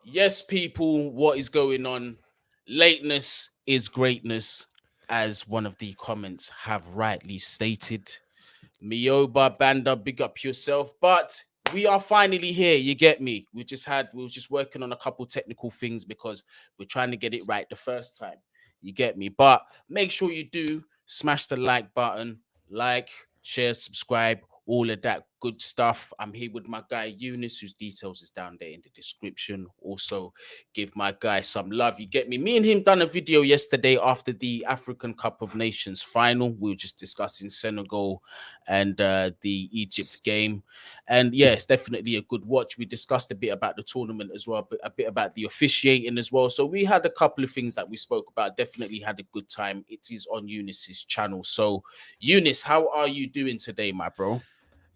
Yes, people, what is going on? Lateness is greatness, as one of the comments have rightly stated. Mioba Banda, big up yourself. But we are finally here. You get me? We were just working on a couple technical things because we're trying to get it right the first time. You get me? But make sure you do smash the like button, like, share, subscribe, all of that good stuff. I'm here with my guy Younes, whose details is down there in the description. Also, give my guy some love. You get me? Me and him done a video yesterday after the African Cup of Nations final. We were just discussing Senegal and the Egypt game. And yeah, it's definitely a good watch. We discussed a bit about the tournament as well, but a bit about the officiating as well. So we had a couple of things that we spoke about. Definitely had a good time. It is on Younes's channel. So Younes, how are you doing today, my bro?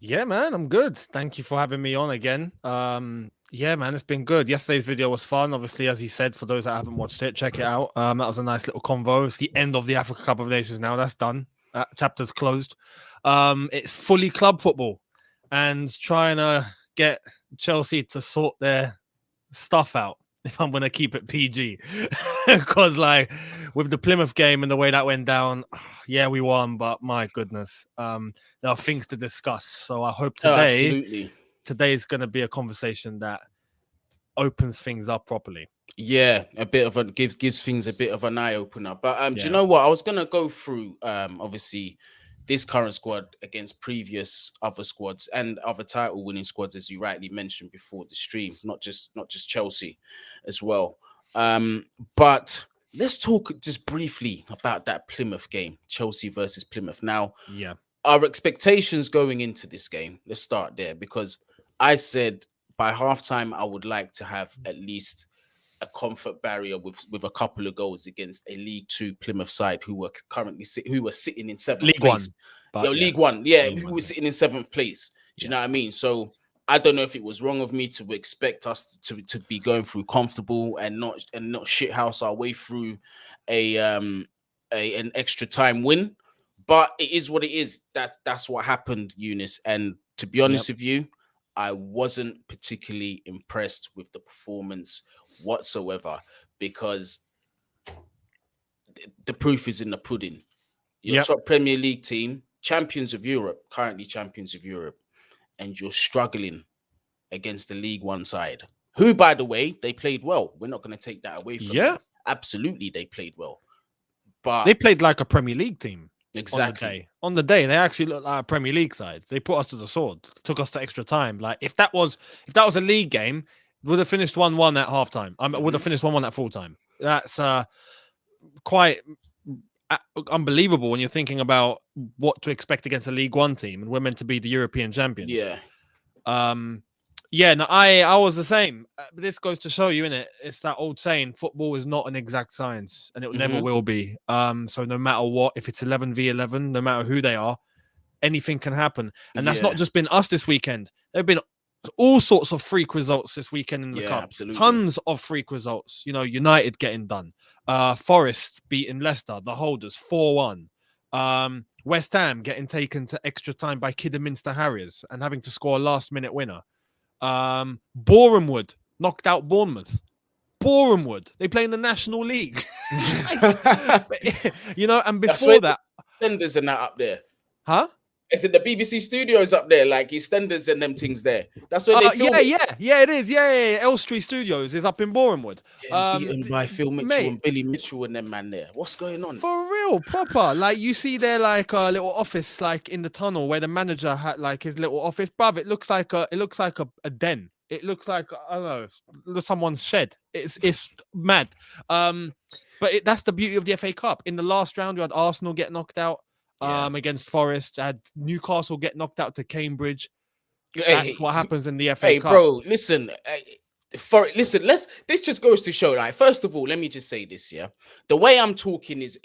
Yeah, man, I'm good. Thank you for having me on again. Yeah, man, it's been good. Yesterday's video was fun. Obviously, as he said, for those that haven't watched it, check it out. That was a nice little convo. It's the end of the Africa Cup of Nations now. That's done. That chapter's closed. It's fully club football and trying to get Chelsea to sort their stuff out. If I'm going to keep it PG, because like with the Plymouth game and the way that went down, yeah, we won, but my goodness, there are things to discuss. So I hope today is going to be a conversation that opens things up properly. Yeah, a bit of a gives things a bit of an eye opener. But do you know what? I was gonna go through obviously this current squad against previous other squads and other title winning squads, as you rightly mentioned before the stream, not just Chelsea as well. But let's talk just briefly about that Plymouth game, Chelsea versus Plymouth. Now, yeah, our expectations going into this game, let's start there, because I said by halftime I would like to have at least a comfort barrier with a couple of goals against a League Two Plymouth side who were currently sitting in seventh League place. One, League One, yeah, League who One, was sitting in seventh place. Do you know what I mean? So I don't know if it was wrong of me to expect us to be going through comfortable and not shithouse our way through an extra time win. But it is what it is. That's what happened, Younes. And to be honest with you, I wasn't particularly impressed with the performance whatsoever, because the proof is in the pudding. Your top Premier League team, champions of Europe, currently champions of Europe, and you're struggling against the League One side, who, by the way, they played well. We're not going to take that away from them. Absolutely, they played well. But they played like a Premier League team. Exactly. On the day, they actually looked like a Premier League side. They put us to the sword, took us to extra time. Like if that was a league game, would have finished 1-1 at halftime. Would have finished 1-1 at full time. That's quite unbelievable when you're thinking about what to expect against a League One team, and we're meant to be the European champions. No, I was the same. But this goes to show you, innit? It's that old saying: football is not an exact science, and it never will be. So no matter what, if it's 11v11, no matter who they are, anything can happen. And that's not just been us this weekend. There have been all sorts of freak results this weekend in the cup. Absolutely. Tons of freak results. You know, United getting done. Forest beating Leicester, the holders 4-1. West Ham getting taken to extra time by Kidderminster Harriers and having to score a last-minute winner. Bournemouth knocked out Bournemouth. Bournemouth, they play in the National League. And before that, Defenders and that up there, huh? Is it the BBC studios up there, like EastEnders and them things there? That's where they film it is. Yeah. Elstree Studios is up in Bournemouth. Eaten by Phil Mitchell and Billy Mitchell and them man there. What's going on? For real, proper. Like you see there, like a little office, like in the tunnel where the manager had like his little office. Bruv, it looks like a den. It looks like I don't know someone's shed. It's mad. But that's the beauty of the FA Cup. In the last round, you had Arsenal get knocked out. Against Forest, had Newcastle get knocked out to Cambridge. That's what happens in the FA Cup. Hey, bro, listen. This just goes to show. Like, first of all, let me just say this. Yeah, the way I'm talking is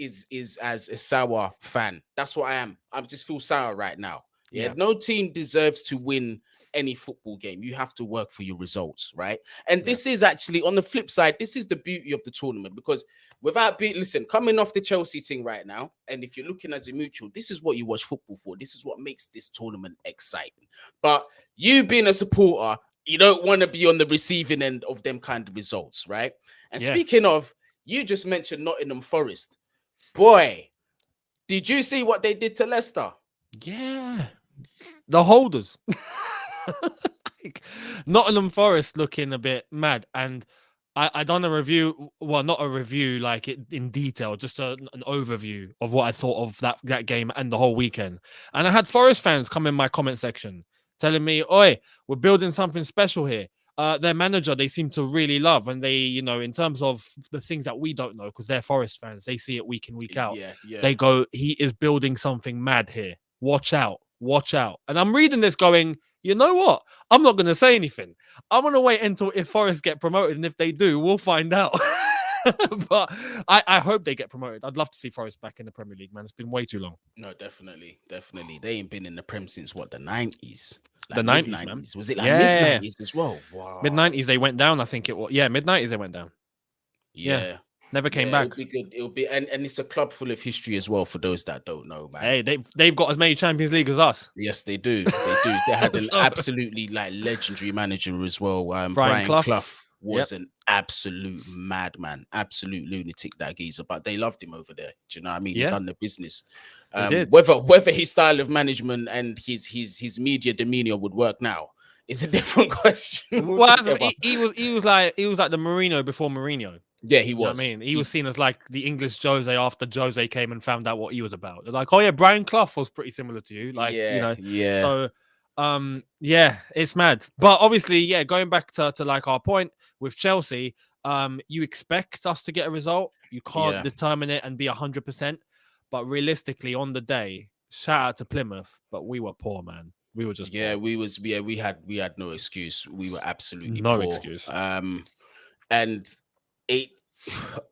as a sour fan. That's what I am. I just feel sour right now. Yeah, no team deserves to win any football game. You have to work for your results, right? And this is actually, on the flip side, this is the beauty of the tournament, because without being, coming off the Chelsea thing right now, and if you're looking as a mutual, this is what you watch football for. This is what makes this tournament exciting. But you being a supporter, you don't want to be on the receiving end of them kind of results, right? And Yeah. speaking of, you just mentioned Nottingham Forest. Boy, did you see what they did to Leicester? Yeah. The holders. Like, Nottingham Forest looking a bit mad. And I done a review, well, not a review like it in detail, just an overview of what I thought of that game and the whole weekend. And I had Forest fans come in my comment section telling me, "Oi, we're building something special here." Their manager, they seem to really love, and they, in terms of the things that we don't know, because they're Forest fans, they see it week in, week out. Yeah. They go, "He is building something mad here. Watch out, watch out." And I'm reading this going, you know what? I'm not going to say anything. I'm going to wait until if Forest get promoted, and if they do, we'll find out. But I hope they get promoted. I'd love to see Forest back in the Premier League, man. It's been way too long. No, definitely. They ain't been in the Prem since what, the 90s? Like the 90s, man. Was it like mid-90s as well? Wow. Mid-90s they went down, I think it was. Yeah, mid-90s they went down. Yeah. Never came back. It'll be good. It'll be, and it's a club full of history as well for those that don't know, man. Hey, they've got as many Champions League as us. Yes, they do. They had an absolutely legendary manager as well. Brian Clough was an absolute madman, absolute lunatic, that geezer. But they loved him over there. Do you know what I mean? He done the business. Whether his style of management and his media demeanor would work now is a different question. Well, he was like the Mourinho before Mourinho. Yeah, he was. You know I mean, he was seen as like the English Jose after Jose came and found out what he was about. They're like, oh yeah, Brian Clough was pretty similar to you. Like, So, it's mad. But obviously, going back to like our point with Chelsea, you expect us to get a result. You can't determine it and be 100%. But realistically, on the day, shout out to Plymouth, but we were poor, man. We were just poor. we had no excuse. We were absolutely no poor. Excuse. And it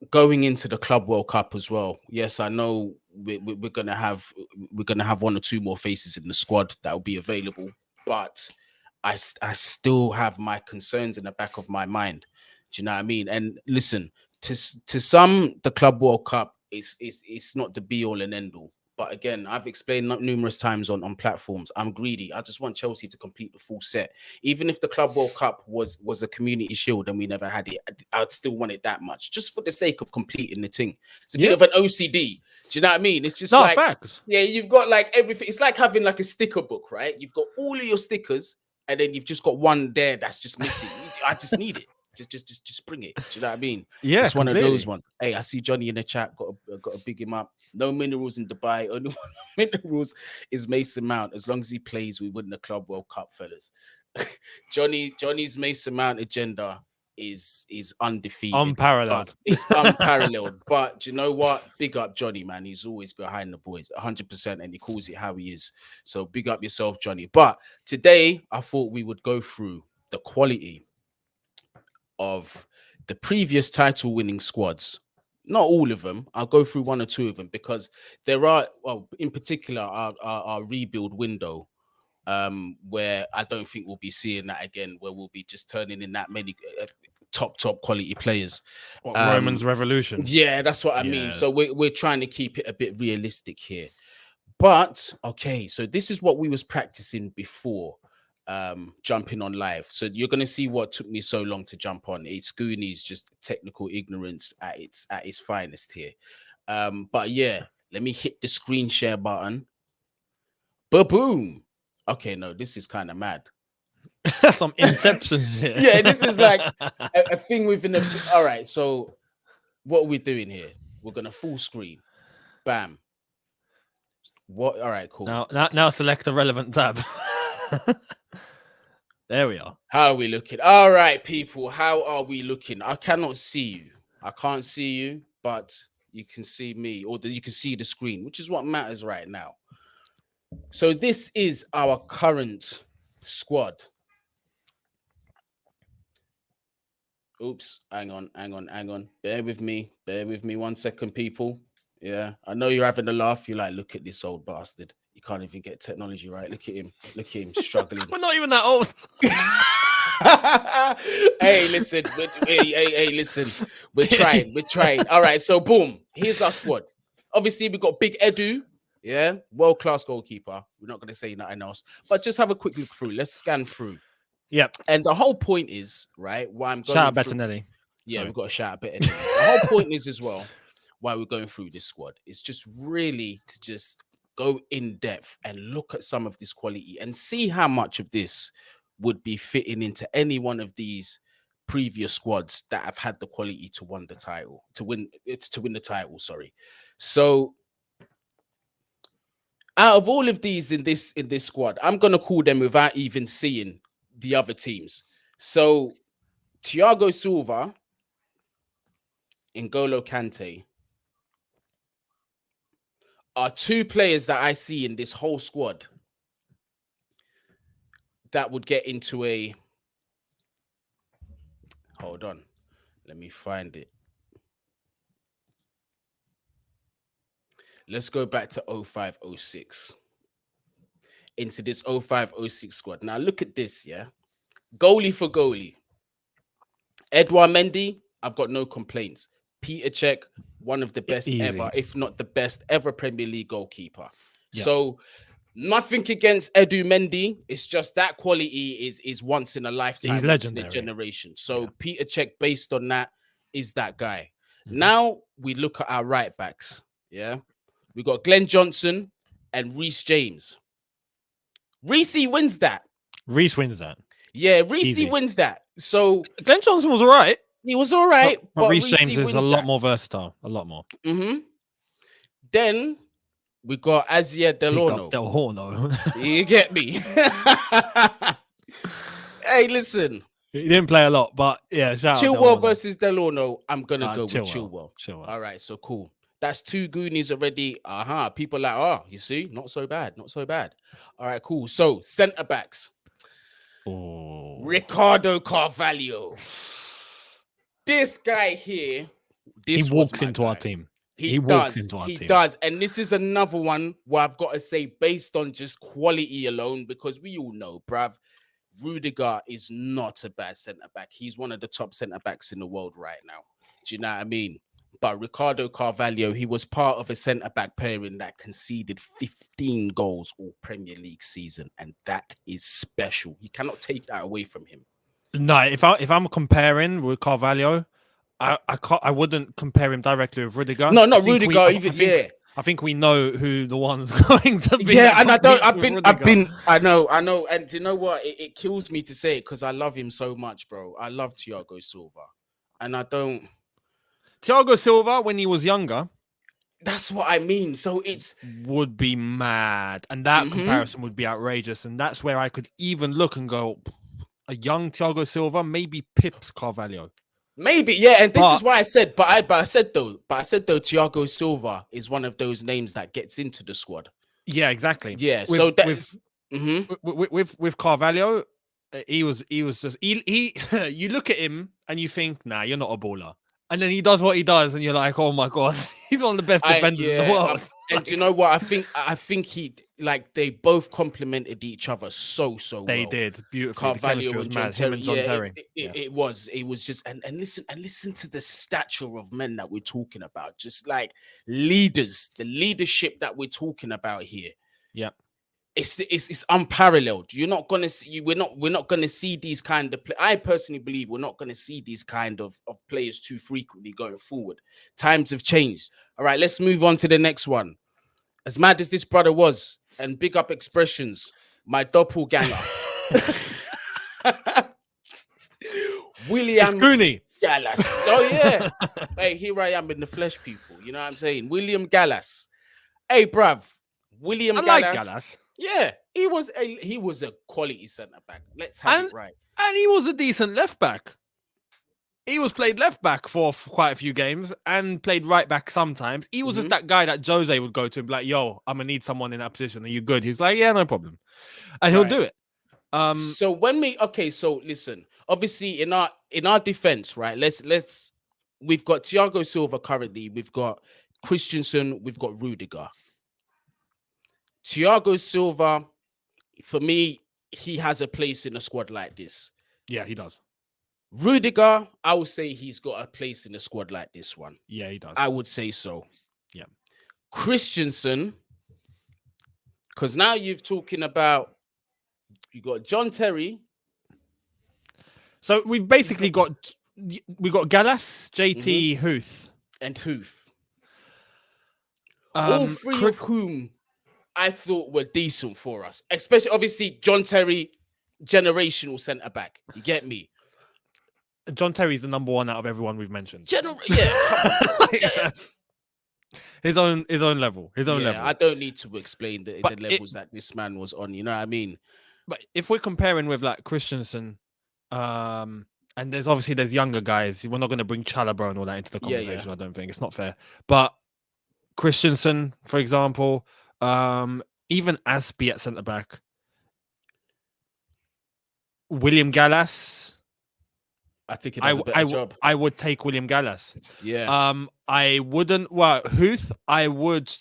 going into the Club World Cup as well. Yes, I know we're gonna have one or two more faces in the squad that will be available, but I still have my concerns in the back of my mind. Do you know what I mean? And listen, to some, the Club World Cup is not the be all and end all. But again, I've explained numerous times on platforms, I'm greedy. I just want Chelsea to complete the full set. Even if the Club World Cup was a community shield and we never had it, I'd still want it that much, just for the sake of completing the thing. It's a bit of an OCD. Do you know what I mean? It's just facts. Yeah, you've got like everything. It's like having like a sticker book, right? You've got all of your stickers, and then you've just got one there that's just missing. I just need it. Just bring it. Do you know what I mean? Yeah, it's one of those ones. Hey, I see Johnny in the chat. Got to big him up. No minerals in Dubai. Only one minerals is Mason Mount. As long as he plays, we win the Club World Cup, fellas. Johnny's Mason Mount agenda is undefeated, unparalleled. It's unparalleled. But do you know what? Big up Johnny, man. He's always behind the boys, 100%, and he calls it how he is. So big up yourself, Johnny. But today, I thought we would go through the quality of the previous title winning squads. Not all of them. I'll go through one or two of them, because there are, well, in particular, our rebuild window, where I don't think we'll be seeing that again, where we'll be just turning in that many top quality players. Roman's Revolution. Yeah, that's what I mean. So we're trying to keep it a bit realistic here. But okay, so this is what we was practicing before jumping on live. So you're gonna see what took me so long to jump on. It's Guni's just technical ignorance at its finest here. But yeah, let me hit the screen share button. Ba-boom. Okay, no, this is kind of mad. Some inception shit. Yeah, this is like a thing within a. All right, so what are we doing here? We're gonna full screen. Bam. What? All right, cool. Now select the relevant tab. There we are. How are we looking? All right, people. How are we looking? I cannot see you. I can't see you, but you can see me, or you can see the screen, which is what matters right now. So this is our current squad. Oops, hang on. Bear with me 1 second, people. Yeah, I know you're having a laugh. You're like, look at this old bastard. You can't even get technology right. Look at him struggling. We're not even that old. Hey, listen. Hey, listen. We're trying. All right, so boom. Here's our squad. Obviously, we've got Big Edu. Yeah, world-class goalkeeper. We're not going to say nothing else. But just have a quick look through. Let's scan through. Yep. And the whole point is, right, why I'm going Shout out through. Bettinelli. Yeah, Sorry. we've got to shout out Bettinelli. The whole point is as well, why we're going through this squad is just really to just go in depth and look at some of this quality and see how much of this would be fitting into any one of these previous squads that have had the quality to win the title, to win the title. Sorry. So out of all of these in this squad, I'm gonna call them without even seeing the other teams. So Thiago Silva, N'Golo Kante are two players that I see in this whole squad that would get into a. Hold on, let me find it. Let's go back to 05-06. Into this 05-06 squad. Now look at this, yeah. Goalie for goalie. Edouard Mendy, I've got no complaints. Peter Cech, one of the best ever, if not the best ever Premier League goalkeeper. Yep. So nothing against Edu Mendy. It's just that quality is once in a lifetime, he's legendary. In a generation. So Peter Cech, based on that, is that guy. Mm-hmm. Now we look at our right backs. Yeah. We got Glenn Johnson and Rhys James. Rhys wins that. Yeah, Rhys wins that. So Glenn Johnson was all right. He was all right. But Rhys James is a lot more versatile. A lot more. Mm-hmm. Then we got Azia Delorno. You get me? Hey, listen. He didn't play a lot, but yeah. Chilwell versus Delorno. I'm going to go with Chilwell. Chilwell. All right, so cool. That's two Goonies already. People like, oh, you see? Not so bad. Not so bad. All right, cool. So, centre-backs. Oh. Ricardo Carvalho. This guy here. He walks into our team. He walks into our team. He does. And this is another one where I've got to say, based on just quality alone, because we all know, bruv, Rudiger is not a bad centre-back. He's one of the top centre-backs in the world right now. Do you know what I mean? But Ricardo Carvalho, he was part of a centre-back pairing that conceded 15 goals all Premier League season. And that is special. You cannot take that away from him. No, if I'm comparing with Carvalho, I wouldn't compare him directly with Rudiger. No, not Rudiger. I think we know who the one's going to be. Yeah, and I know. And do you know what? It kills me to say it because I love him so much, bro. I love Thiago Silva. And Thiago Silva, when he was younger. That's what I mean. So would be mad. And that comparison would be outrageous. And that's where I could even look and go, a young Thiago Silva, maybe pips Carvalho. Maybe, yeah, and this is why I said, but I said though, Thiago Silva is one of those names that gets into the squad. Yeah, exactly. Yeah, with Carvalho, he was just you look at him and you think, nah, you're not a baller. And then he does what he does, and you're like, "Oh my god, he's one of the best defenders in the world." And you know what? I think they both complemented each other so well. They did beautifully. Carvalho and John Terry. It was just and listen to the stature of men that we're talking about. Just like leaders, the leadership that we're talking about here. Yeah. It's unparalleled. You're not gonna see. We're not gonna see these kind of. I personally believe we're not gonna see these kind of players too frequently going forward. Times have changed. All right, let's move on to the next one. As mad as this brother was, and big up expressions, my doppelganger, William Guni Gallas. Oh yeah, hey, here I am in the flesh, people. You know what I'm saying? William Gallas. Hey, bruv, William Gallas. Like Gallas. Yeah, he was a quality centre back. Let's have it right. And he was a decent left back. He was played left back for quite a few games and played right back sometimes. He was just that guy that Jose would go to and be like, "Yo, I'm gonna need someone in that position. Are you good?" He's like, "Yeah, no problem," and he'll do it. So listen. Obviously, in our defense, right? We've got Thiago Silva currently. We've got Christensen. We've got Rudiger. Thiago Silva, for me, he has a place in a squad like this. Yeah, he does. Rudiger, I would say he's got a place in a squad like this one. Yeah, he does. I would say so. Yeah. Christensen, because now you got John Terry, So we've basically got Gallas, JT, Huth, and Huth. All three of whom I thought were decent for us, especially obviously John Terry, generational centre back. You get me? John Terry's the number one out of everyone we've mentioned. Come on. Yes. His own level. I don't need to explain the levels that this man was on. You know what I mean? But if we're comparing with like Christensen, and there's younger guys, we're not going to bring Chalobah and all that into the conversation. I don't think it's not fair. But Christensen, for example, even Aspie at centre back, William Gallas. I think he does a better job. I would take William Gallas. Yeah. I wouldn't. Well, Huth, I would.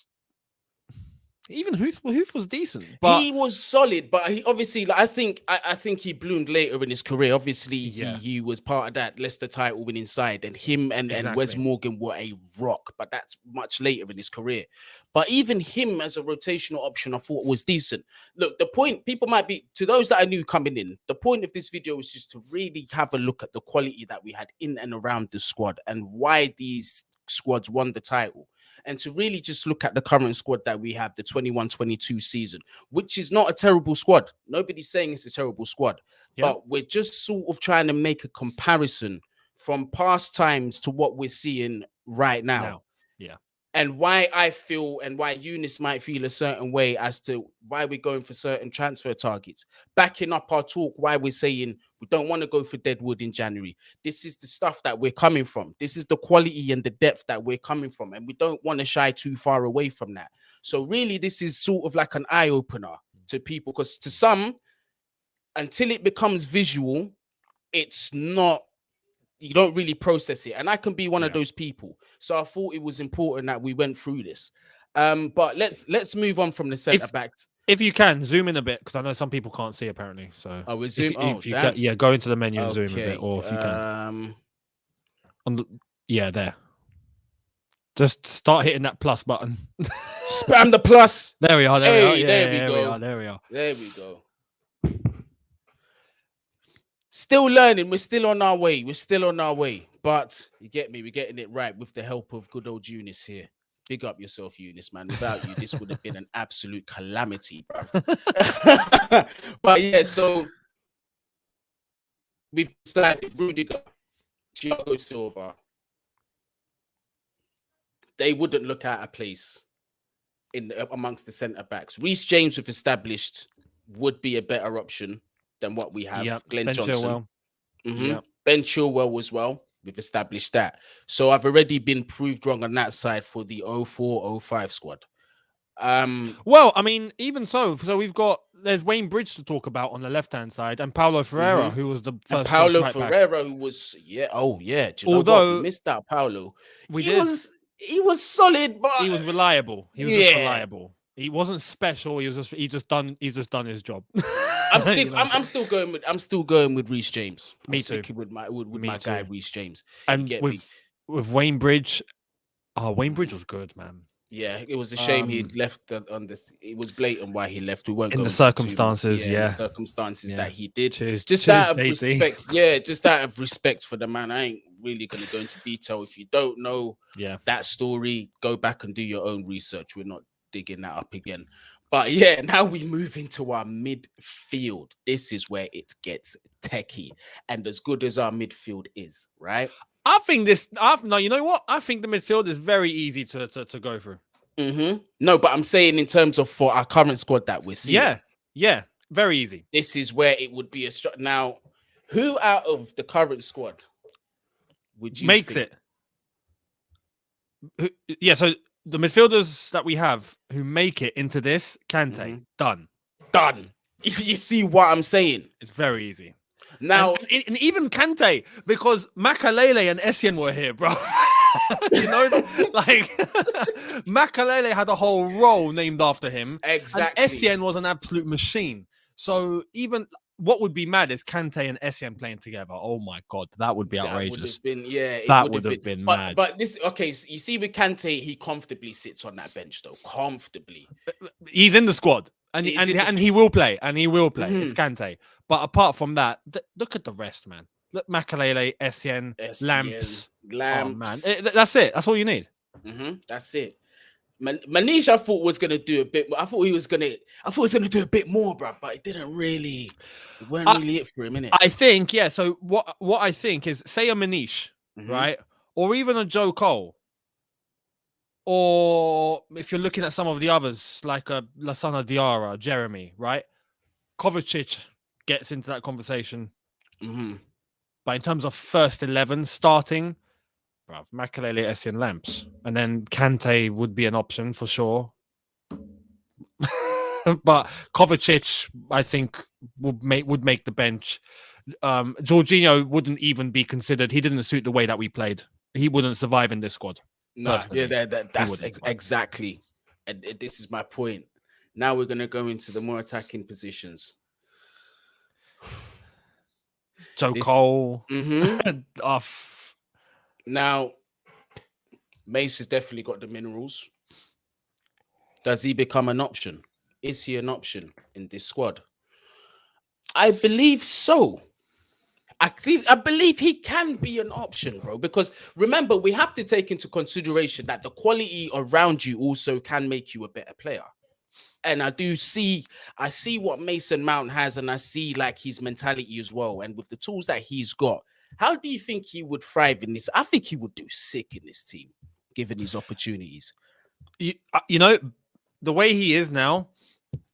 Even Huth was decent, but he was solid. But he obviously, like, I think he bloomed later in his career. Obviously, he was part of that Leicester title winning side, and him and Wes Morgan were a rock. But that's much later in his career. But even him as a rotational option, I thought was decent. Look, the point people might be, to those that I knew coming in, the point of this video was just to really have a look at the quality that we had in and around the squad and why these squads won the title. And to really just look at the current squad that we have, the 21-22 season, which is not a terrible squad. Nobody's saying it's a terrible squad. Yeah. But we're just sort of trying to make a comparison from past times to what we're seeing right now. Yeah. And why I feel and why Younes might feel a certain way as to why we're going for certain transfer targets. Backing up our talk, why we're saying we don't want to go for Deadwood in January. This is the stuff that we're coming from. This is the quality and the depth that we're coming from. And we don't want to shy too far away from that. So really, this is sort of like an eye-opener to people. Because to some, until it becomes visual, it's not, you don't really process it. And I can be one of those people. So I thought it was important that we went through this. But let's move on from the centre backs. If you can zoom in a bit, because I know some people can't see apparently. So we'll zoom. If you can, go into the menu and zoom a bit, or if you can. There. Just start hitting that plus button. Spam the plus. There we are. There we go. Still learning. We're still on our way. But you get me. We're getting it right with the help of good old Younes here. Big up yourself, Younes, man. Without you, this would have been an absolute calamity, bro. But yeah, so we've decided Rudiger, Thiago Silva. They wouldn't look out of place amongst the centre backs. Rhys James, we've established, would be a better option than what we have. Yep. Glenn Ben Johnson. Chilwell. Yep. Ben Chilwell as well. We've established that. So I've already been proved wrong on that side for the 04-05 squad. Well, I mean, even so there's Wayne Bridge to talk about on the left-hand side, and Paulo Ferreira, who was the first. Paulo Ferreira, who was Do you although we missed out Paulo, he was solid, but he was reliable. He was just reliable. He wasn't special. He just done his job. I'm still going with Rhys James. Me too. With my guy Rhys James. And with Wayne Bridge, Wayne Bridge was good, man. Yeah, it was a shame he left on this. It was blatant why he left. We weren't in the circumstances. The circumstances that he did. Cheers, out of respect. Yeah, just out of respect for the man. I ain't really going to go into detail. If you don't know that story, go back and do your own research. We're not digging that up again. But yeah, now we move into our midfield. This is where it gets techie. And as good as our midfield is, right? I think you know what? I think the midfield is very easy to go through. No, but I'm saying in terms of for our current squad that we're seeing. Yeah, very easy. This is where it would be now, who out of the current squad would you makes think? it? So the midfielders that we have who make it into this, Kante, done. If you see what I'm saying, it's very easy. Now, and even Kante, because Makalele and Essien were here, bro. You know, like Makalele had a whole role named after him. Exactly. And Essien was an absolute machine. So even what would be mad is Kante and Essien playing together. Oh my god, that would be outrageous. That would have been mad. But this, okay, so you see with Kante, he comfortably sits on that bench though. Comfortably. He's in the squad. And he will play. It's Kante. But apart from that, look at the rest, man. Look, Makalele, Essien, Lamps. Oh man, that's it. That's all you need. That's it. Manish, I thought was gonna do a bit. I thought he was gonna do a bit more, bruv, but it didn't really. It weren't really it for him, innit? I think, yeah. So what I think is, say a Manish, right, or even a Joe Cole, or if you're looking at some of the others like a Lassana Diarra, Jeremy, right, Kovacic gets into that conversation. But in terms of first 11 starting, bruv, Makalele, Essien, Lamps, and then Kante would be an option for sure. But Kovacic, I think, would make the bench. Jorginho wouldn't even be considered. He didn't suit the way that we played. He wouldn't survive in this squad. No, yeah, that's exactly. And this is my point. Now we're gonna go into the more attacking positions. Joe Cole. Now, Mace has definitely got the minerals. Does he become an option? Is he an option in this squad? I believe so. I believe he can be an option, bro. Because remember, we have to take into consideration that the quality around you also can make you a better player. And I see what Mason Mount has, and I see like his mentality as well. And with the tools that he's got, how do you think he would thrive in this? I think he would do sick in this team, given his opportunities. You know, the way he is now,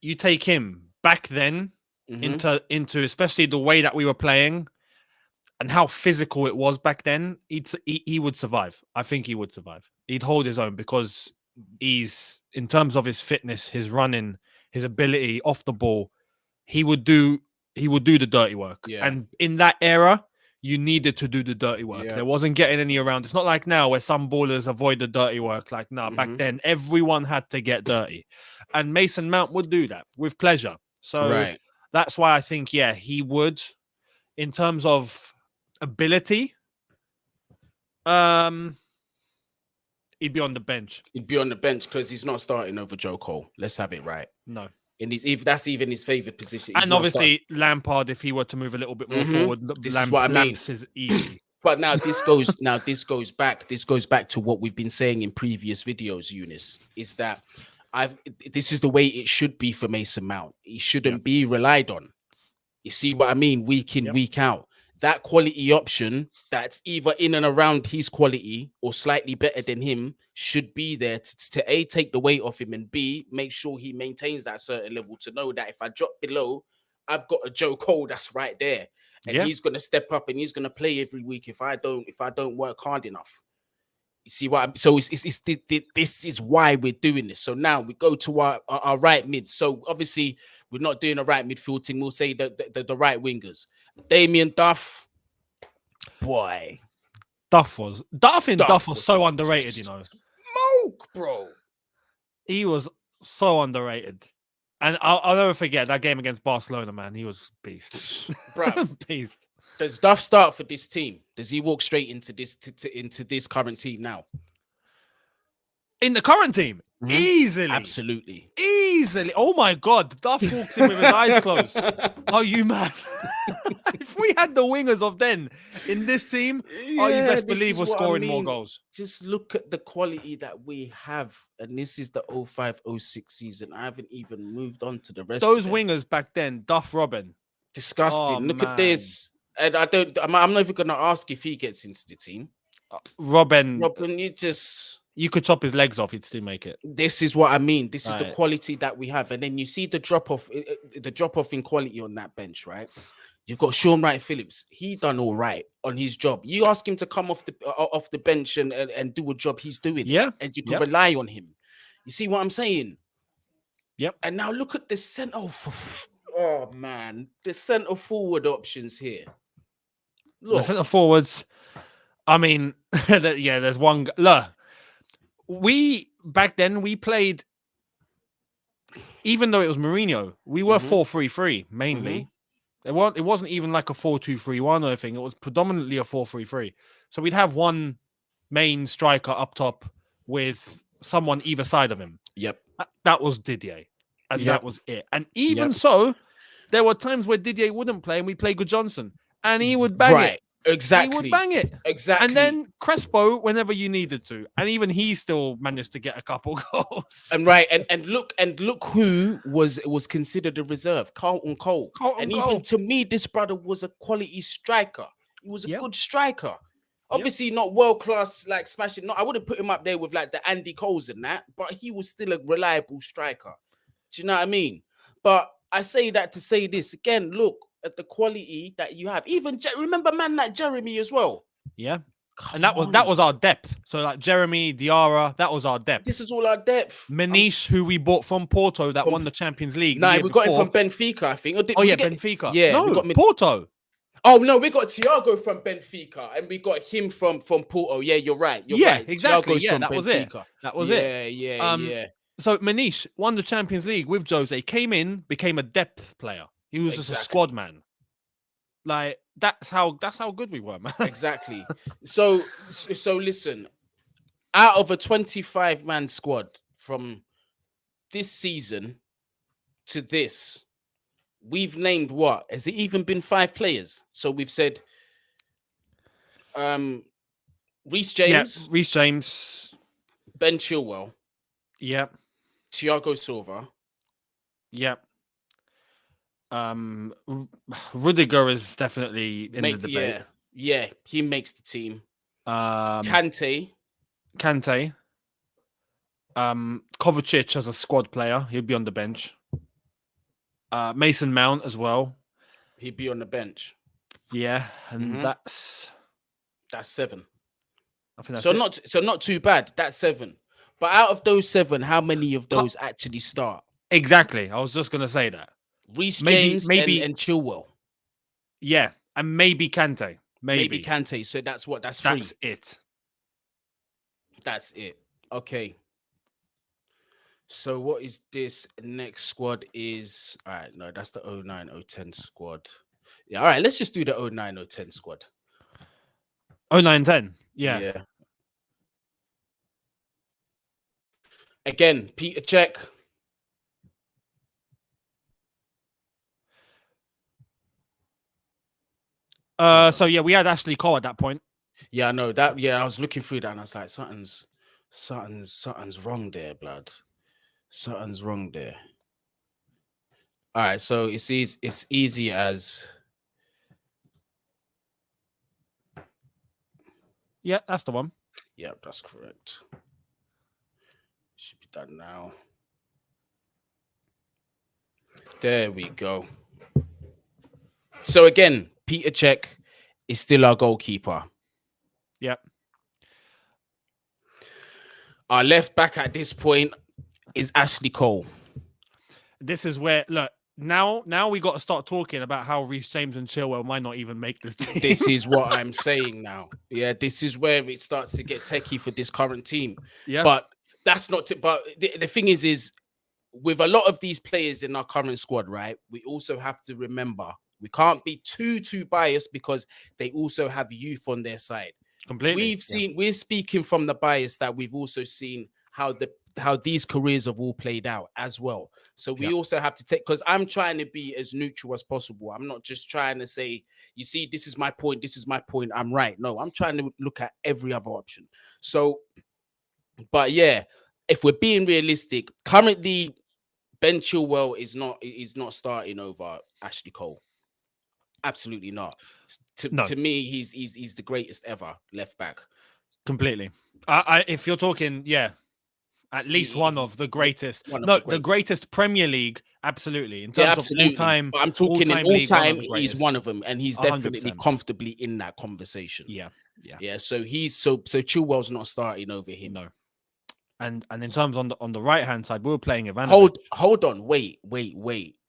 you take him back then into especially the way that we were playing and how physical it was back then. He would survive. I think he would survive. He'd hold his own because he's, in terms of his fitness, his running, his ability off the ball, he would do the dirty work. Yeah. And in that era, you needed to do the dirty work. Yeah. There wasn't getting any around. It's not like now where some ballers avoid the dirty work. Like, back then, everyone had to get dirty. And Mason Mount would do that with pleasure. So that's why I think, yeah, he would. In terms of ability, he'd be on the bench. He'd be on the bench because he's not starting over Joe Cole. Let's have it right. No. And if that's even his favorite position. And obviously Lampard, if he were to move a little bit more forward, Lamps is easy. But now this goes back to what we've been saying in previous videos, Younes, is that this is the way it should be for Mason Mount. He shouldn't be relied on. You see what I mean? Week in, week out. That quality option that's either in and around his quality or slightly better than him should be there to A, take the weight off him, and B, make sure he maintains that certain level to know that if I drop below, I've got a Joe Cole that's right there. And he's going to step up and he's going to play every week if I don't work hard enough. You see what so this is why we're doing this. So now we go to our right mid. So obviously we're not doing a right midfield team. We'll say the right wingers. Damien Duff, boy. Duff was so underrated, you know. Smoke, bro. He was so underrated. And I'll never forget that game against Barcelona, man. He was beast. Bro. Beast. Does Duff start for this team? Does he walk straight into this current team now? In the current team? Easily. Absolutely. Easily. Oh my God. Duff walks in with his eyes closed. Are you mad? If we had the wingers of then in this team, you best believe we're scoring more goals. Just look at the quality that we have. And this is the 05-06 season. I haven't even moved on to the rest. Those wingers back then, Duff, Robin. Disgusting. Look at this. And I'm not even going to ask if he gets into the team. Robin, you could chop his legs off, he'd still make it. This is what I mean. This is the quality that we have. And then you see the drop off in quality on that bench, right? You've got Sean Wright-Phillips. He done all right on his job. You ask him to come off the bench and do a job he's doing. Yeah. And you can rely on him. You see what I'm saying? Yep. And now look at the center. Oh, man. The center forward options here. Look. The center forwards. I mean, there's one. Look. Back then we played, even though it was Mourinho, we were 4-3-3 mainly. It wasn't even like a 4-2-3-1 or anything. It was predominantly a 4-3-3. So we'd have one main striker up top with someone either side of him. Yep. That was Didier. And that was it. And even so, there were times where Didier wouldn't play and we'd play Good Johnson. And he would bang it. Exactly. he would bang it. Exactly. And then Crespo, whenever you needed to, and even he still managed to get a couple goals. And right, and look who was considered a reserve, Carlton Cole. Carlton Even Cole. to me, this brother was a quality striker. He was a Yep. good striker. Obviously, not world class, like smashing. No, I wouldn't put him up there with like the Andy Coles and that, but he was still a reliable striker. Do you know what I mean? But I say that to say this again. Look at the quality that you have. Even remember, man, like Jeremy as well. Yeah. Come And that on. was our depth. So like Jeremy, Diarra, that was our depth. This is all our depth. Manish, who we bought from Porto, that won the Champions League. Nah, we got him from Benfica, I think. Benfica. Yeah, no, we got Porto. Oh no, we got Thiago from Benfica, and we got him from Porto. Yeah, you're right. You're right. Exactly. Thiago's from that Benfica. was it. That was it. Yeah. So Manish won the Champions League with Jose. Came in, became a depth player. He was just a squad man. Like that's how good we were, man. Exactly. So listen, out of a 25-man squad from this season to this, we've named what? Has it even been 5 players? So we've said Rhys James. Rhys James. Ben Chilwell. Yep. Thiago Silva. Yep. Rudiger is definitely in the debate. Yeah, he makes the team. Kante. Kovacic as a squad player, he'd be on the bench. Mason Mount as well. He'd be on the bench. Yeah, and that's 7. I think that's not too bad. That's 7. But out of those 7, how many of those actually start? Exactly. I was just gonna say that. Rhys James and Chilwell. Yeah, and maybe Kante. Maybe Kante. So that's 3. That's it. That's it. Okay. So what is this next squad is? All right, no, that's the 09-010 squad. Yeah, all right, let's just do the 09-010 squad. 09-10. Yeah. Again, Peter Cech. So yeah, we had Ashley Cole at that point. Yeah, I know that. Yeah, I was looking through that and I was like, something's wrong there, blood. Something's wrong there. All right, so it's easy as. Yeah, that's the one. Yeah, that's correct. Should be done now. There we go. So again, Peter Cech is still our goalkeeper. Yep. Our left back at this point is Ashley Cole. This is where look. Now we got to start talking about how Rhys James and Chilwell might not even make this team. This is what I'm saying now. Yeah, this is where it starts to get techie for this current team. Yeah, but that's not. But the thing is with a lot of these players in our current squad, right? We also have to remember we can't be too biased because they also have youth on their side. Completely. We're speaking from the bias that we've also seen how these careers have all played out as well. So we also have to take, because I'm trying to be as neutral as possible. I'm not just trying to say, you see, this is my point, I'm right. No, I'm trying to look at every other option. So, but yeah, if we're being realistic, currently Ben Chilwell is not starting over Ashley Cole. Absolutely not. To me, he's the greatest ever left back. Completely. If you're talking, at least one of the greatest. The greatest Premier League, absolutely. In terms of all time, but I'm talking in all time, he's one of them, and he's 100%. definitely comfortably in that conversation. Yeah. So so Chilwell's not starting over him. No. And in terms on the right hand side, we were playing Ivanovic. Hold on, wait.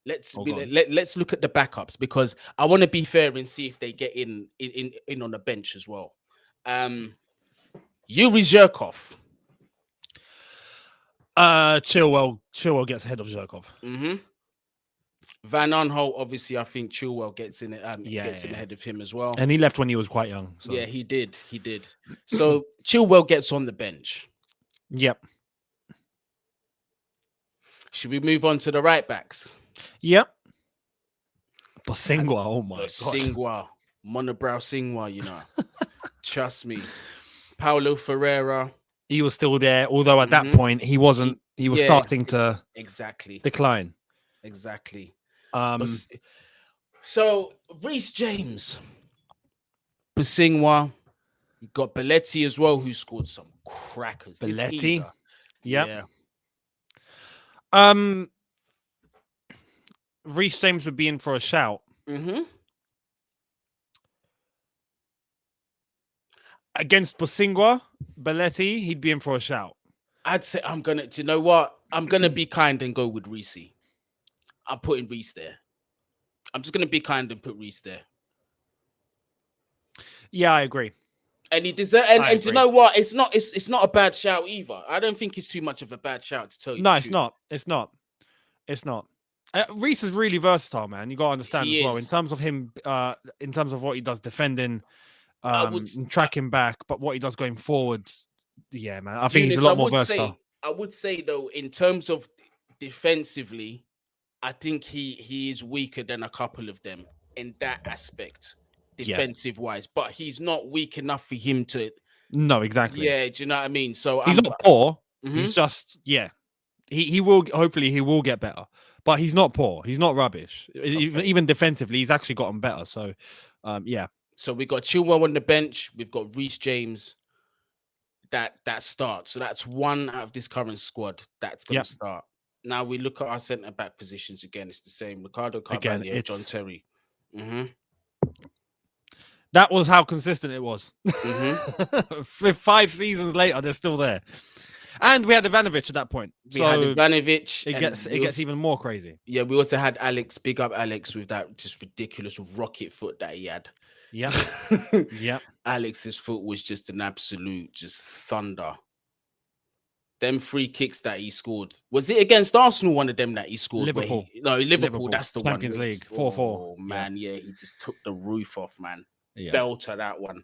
Let's look at the backups, because I want to be fair and see if they get in on the bench as well. Yuri Zhirkov. Chilwell gets ahead of Zhirkov. Van Aanholt, obviously, I think Chilwell gets in ahead of him as well. And he left when he was quite young. So. Yeah, he did. So Chilwell gets on the bench. Yep. Should we move on to the right backs? Yep. Bosingwa, oh my God. Bosingwa, Monobrow Singwa, trust me. Paulo Ferreira. He was still there, although at that point he wasn't. He was starting to exactly decline. Exactly. Um, So Rhys James, Basingwa, you got Belletti as well, who scored some crackers. Belletti, yeah. Rhys James would be in for a shout. Against Basingwa, Belletti, he'd be in for a shout. I'd say do you know what? I'm gonna be kind and go with Rhys. I'm putting Rhys there. I'm just gonna be kind and put Rhys there. Yeah, I agree. And he deserves. And do you know what? It's not a bad shout either. I don't think it's too much of a bad shout, to tell you. No, it's not. It's not. Rhys is really versatile, man. You got to understand as well in terms of him, in terms of what he does defending, and tracking back, but what he does going forward. Yeah, man. I think he's a lot more versatile. I would say though, in terms of defensively, I think he is weaker than a couple of them in that aspect, defensive wise. But he's not weak enough for him to. No, exactly. Yeah, do you know what I mean? So he's not poor. He's just He will, hopefully he will get better, but he's not poor. He's not rubbish. Even defensively, he's actually gotten better. So, yeah. So we got Chilwell on the bench. We've got Rhys James. That starts. So that's one out of this current squad that's going to start. Now we look at our centre back positions again. It's the same. Ricardo Carvalho, John Terry. That was how consistent it was. 5 seasons later, they're still there. And we had Ivanovic at that point. We had Ivanovic. It gets even more crazy. Yeah, we also had Alex. Big up Alex with that just ridiculous rocket foot that he had. Yeah. Yeah. Alex's foot was just an absolute just thunder. Them free kicks that he scored. Was it against Arsenal, one of them that he scored? Liverpool. Liverpool. That's the Champions one. League, 4-4. Oh, man. Yeah, he just took the roof off, man. Yeah. Belter, that one.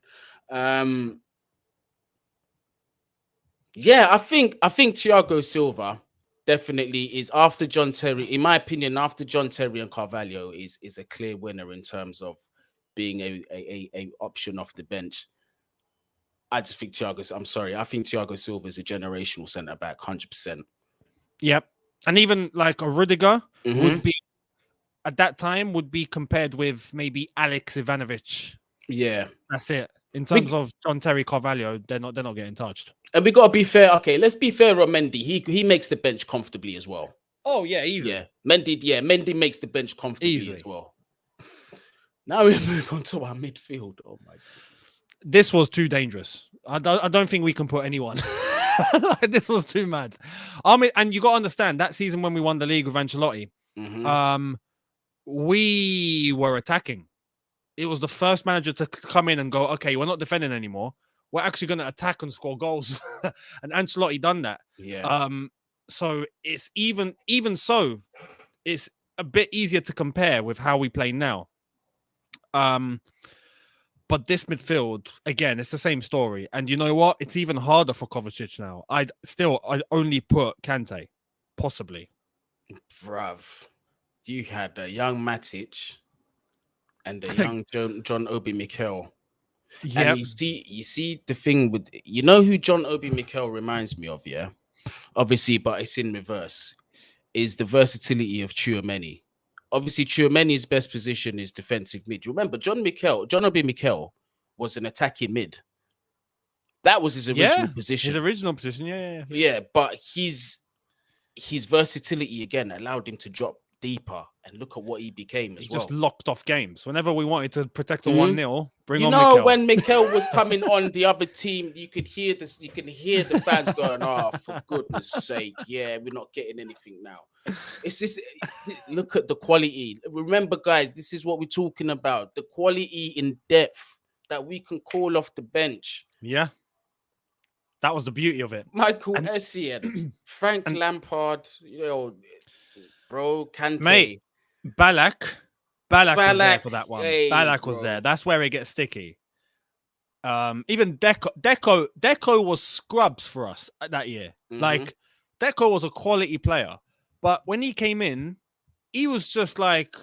Yeah, I think Thiago Silva definitely is, after John Terry, in my opinion, after John Terry and Carvalho is a clear winner in terms of being a option off the bench. I just think I think Thiago Silva is a generational centre back, 100%. Yep. And even like a Rudiger would be, at that time, would be compared with maybe Alex Ivanovic. Yeah. That's it. In terms of John Terry Carvalho, they're not getting touched. And we got to be fair. Okay, let's be fair on Mendy. He makes the bench comfortably as well. Oh, yeah, easily. Yeah, Mendy makes the bench comfortably as well. Now we move on to our midfield. Oh, my goodness. This was too dangerous. I don't think we can put anyone. This was too mad. And you got to understand, that season when we won the league with Ancelotti, we were attacking. It was the first manager to come in and go, okay, we're not defending anymore. We're actually going to attack and score goals. And Ancelotti done that. Yeah. So it's even so, it's a bit easier to compare with how we play now. But this midfield, again, it's the same story. And you know what? It's even harder for Kovacic now. I'd only put Kante, possibly. Bruv, you had a young Matic and the young John Obi Mikel. Yeah. And you see the thing with, who John Obi Mikel reminds me of, yeah? Obviously, but it's in reverse, is the versatility of Tchouaméni. Obviously, Tchouaméni's best position is defensive mid. Remember, John Obi Mikel was an attacking mid. That was his original position. His original position, yeah. But his versatility, again, allowed him to drop deeper, and look at what he became as well. Just locked off games. Whenever we wanted to protect a 1-0, bring on Mikel. When Mikel was coming on the other team, you could hear this. You can hear the fans going, "Oh, for goodness sake, yeah, we're not getting anything now." It's just, look at the quality. Remember, guys, this is what we're talking about. The quality in depth that we can call off the bench. Yeah. That was the beauty of it. Michael Essien, Frank Lampard, bro, Kante. Mate, Ballack was there for that one. Hey, Ballack was there. That's where it gets sticky. Even Deco was scrubs for us that year. Like, Deco was a quality player. But when he came in, he was just like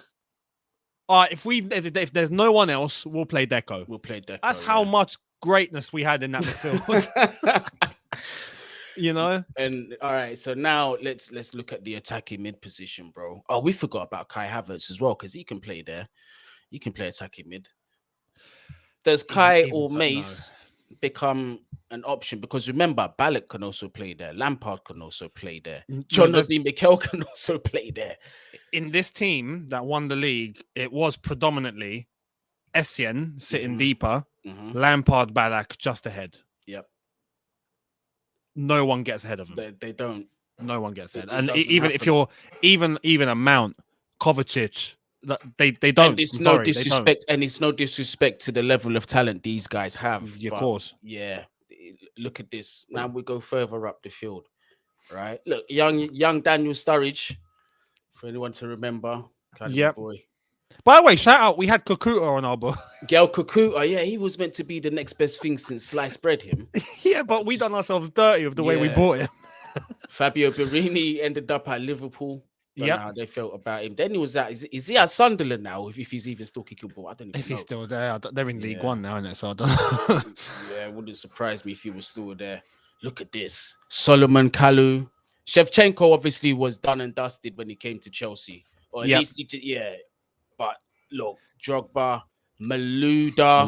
if there's no one else, we'll play Deco. We'll play Deco. That's how much greatness we had in that midfield. You know. And all right, so now let's look at the attacking mid position, bro. Oh, we forgot about Kai Havertz as well because he can play there. He can play attacking mid. Does Kai or Mace become an option? Because remember, Ballack can also play there. Lampard can also play there. Jonathan Mikel can also play there. In this team that won the league, it was predominantly Essien sitting deeper, Lampard, Ballack just ahead. Yep. No one gets ahead of them. They don't. No one gets ahead. And even if you're even a Mount, Kovacic, they don't. And it's no disrespect, and it's no disrespect to the level of talent these guys have. Of course. Yeah. Look at this. Now we go further up the field, right? Look, young Daniel Sturridge, for anyone to remember. Yep. Boy. By the way, shout out, we had Kakuta on our book. Gael Kakuta, yeah, he was meant to be the next best thing since sliced bread him. Yeah, but we done ourselves dirty with the way we bought him. Fabio Borini ended up at Liverpool. Don't know how they felt about him. Then he was at, is he at Sunderland now? If he's even still kicking ball, I don't even know. If he's still there, they're in League One now, isn't it? So I don't. Yeah, it wouldn't surprise me if he was still there. Look at this. Solomon Kalou. Shevchenko obviously was done and dusted when he came to Chelsea. Or at least But look, Drogba, Malouda,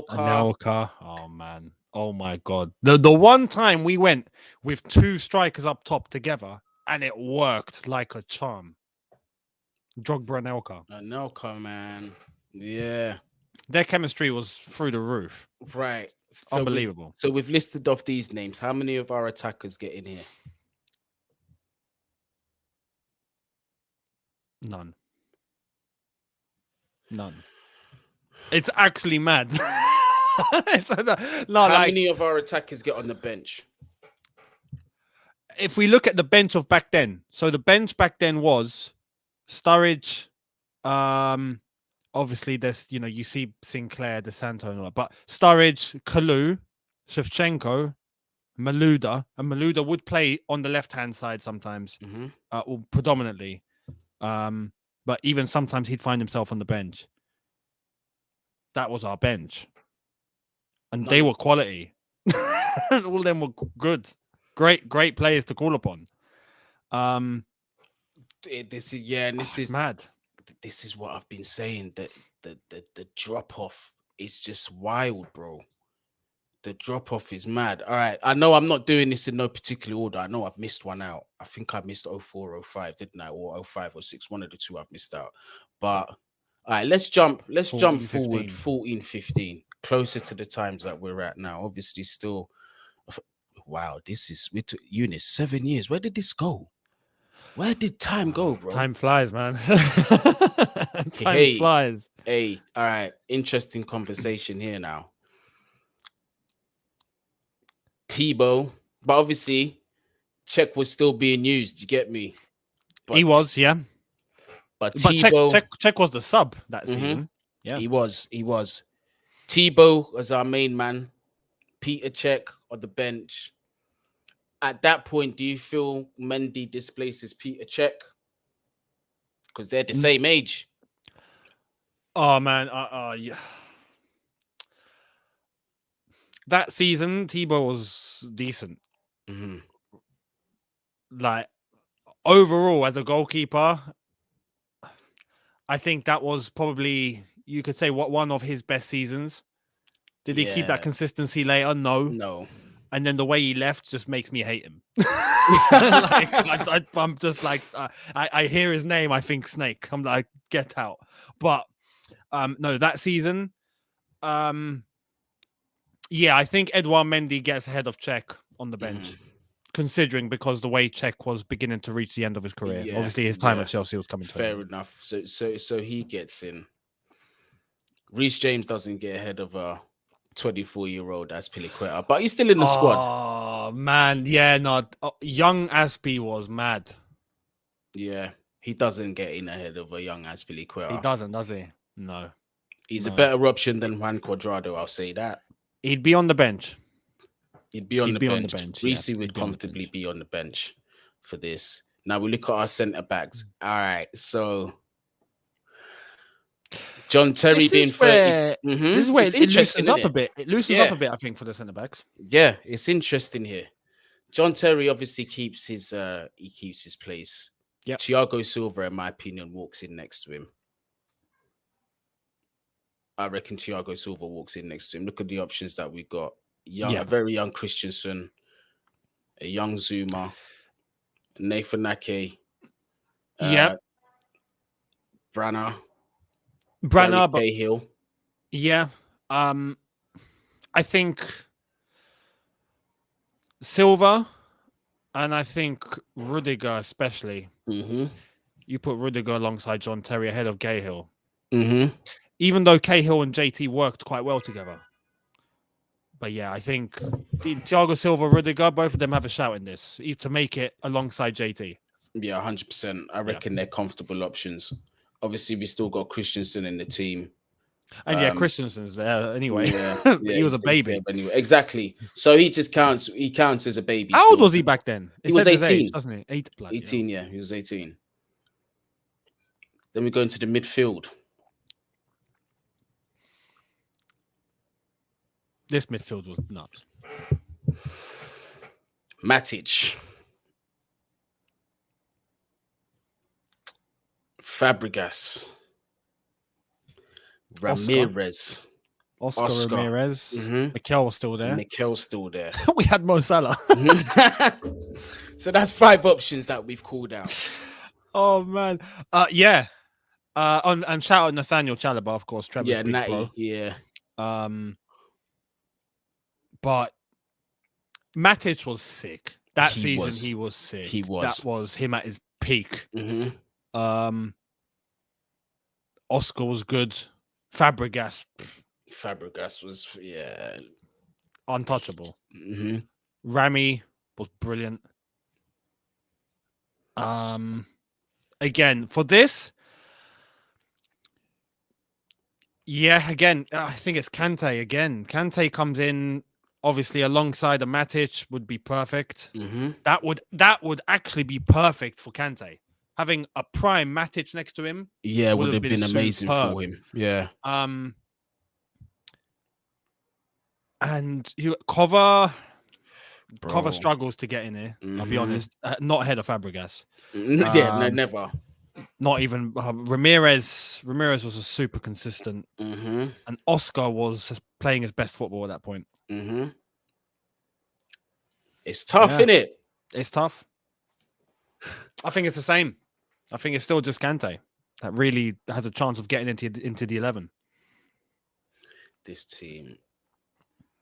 Anelka. Oh man. Oh my god. The one time we went with two strikers up top together and it worked like a charm. Drogba and Anelka, man. Yeah. Their chemistry was through the roof. Right. So unbelievable. So we've listed off these names. How many of our attackers get in here? None. It's actually mad. How many of our attackers get on the bench? If we look at the bench of back then, so the bench back then was Sturridge. Obviously, there's you see Sinclair, De Santo, and all that, but Sturridge, Kalou, Shevchenko, Malouda, and Malouda would play on the left-hand side sometimes, or predominantly. But even sometimes he'd find himself on the bench. That was our bench. And they were quality. All of them were good. Great players to call upon. This is mad. This is what I've been saying. That the drop-off is just wild, bro. The drop-off is mad. All right. I know I'm not doing this in no particular order. I know I've missed one out. I think I missed 04, 05, didn't I? Or 05 or 6. One of the two I've missed out. But all right, let's jump forward 14, 15. Closer to the times that we're at now. Obviously, still. Wow, we took Younes 7 years. Where did this go? Where did time go, bro? Time flies, man. Time flies. Hey, all right. Interesting conversation here now. Tebow, but obviously, Czech was still being used. You get me? But, he was, yeah. But Tebow, Czech was the sub that season. Yeah, he was. Tebow was our main man. Peter Cech on the bench. At that point, do you feel Mendy displaces Peter Cech? Because they're the same age. Oh man, yeah. That season, Tebow was decent. Like overall, as a goalkeeper, I think that was probably, you could say, one of his best seasons. Did he keep that consistency later? No. And then the way he left just makes me hate him. I'm just like, I hear his name, I think Snake. I'm like, get out. But no, that season, yeah, I think Edouard Mendy gets ahead of Cech on the bench, considering because the way Cech was beginning to reach the end of his career. Yeah, obviously, his time at Chelsea was coming to fair enough. So he gets in. Rhys James doesn't get ahead of a 24-year-old Azpilicueta, but he's still in the squad. Oh man, yeah, young Aspi was mad. Yeah, he doesn't get in ahead of a young Azpilicueta. He doesn't, does he? No. He's a better option than Juan Cuadrado, I'll say that. He'd be on the bench. He'd be on the bench. Rhys would comfortably be on the bench for this. Now we look at our centre backs. All right, so John Terry This being is 30. where this is where It's it interesting, loosens isn't up a it? bit. It loosens up Yeah, a bit, I think, for the centre backs. yeah, it's interesting here. John Terry obviously keeps his place. Yep. Thiago Silva, in my opinion, walks in next to him. I reckon Thiago Silva walks in next to him. Look at the options that we got. A very young Christensen, a young Zuma, Nathan Ake, Yep. Branner, Gary Branner, but Cahill. yeah. I think Silva and I think Rudiger especially. Mm-hmm. You put Rudiger alongside John Terry ahead of Cahill. Mm-hmm. Even though Cahill and JT worked quite well together. But yeah, I think Thiago Silva, Rudiger, both of them have a shout in this to make it alongside JT. Yeah, 100%. I reckon they're comfortable options. Obviously, we still got Christensen in the team. And Christensen's there anyway. Yeah, but he was a baby. Anyway. Exactly. So he just counts. He counts as a baby. How old was he back then? He was 18, age, doesn't he? 18. Yeah, he was 18. Then we go into the midfield. This midfield was nuts. Matic, Fabregas, Ramirez, Oscar Ramirez. Mikel was still there. Mikel's still there. We had Mo Salah. So that's 5 options that we've called out. Oh man. Yeah. And shout out Nathaniel Chalobah, of course. Trevor's big Natty, bro. yeah. But Matic was sick. That season he was sick. He was. That was him at his peak. Mm-hmm. Oscar was good. Fabregas was, untouchable. Mm-hmm. Rami was brilliant. Again, for this, again, I think it's Kante again. Kante comes in, obviously, alongside a Matic would be perfect. Mm-hmm. That would actually be perfect for Kante. Having a prime Matic next to him, would have been amazing for him. Yeah. And Cover struggles to get in here. I'll be honest, not ahead of Fabregas. Never. Not even Ramirez. Ramirez was a super consistent, and Oscar was playing his best football at that point. It's tough, isn't it? It's tough. I think it's the same. I think it's still just Kante that really has a chance of getting into the 11. This team.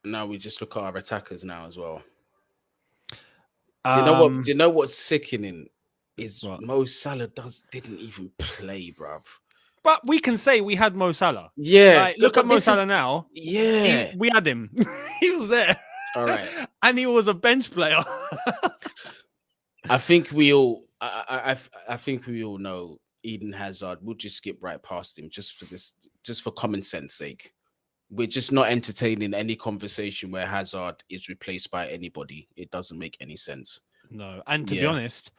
Now we just look at our attackers now as well. Do you know what? Do you know what's sickening? Is Mo Salah didn't even play, bruv. But we can say we had Mo Salah. Yeah. Look at Mo Salah now. Yeah. We had him. He was there. All right. And he was a bench player. I think we all know Eden Hazard. We'll just skip right past him just for common sense sake. We're just not entertaining any conversation where Hazard is replaced by anybody. It doesn't make any sense. No. And to be honest,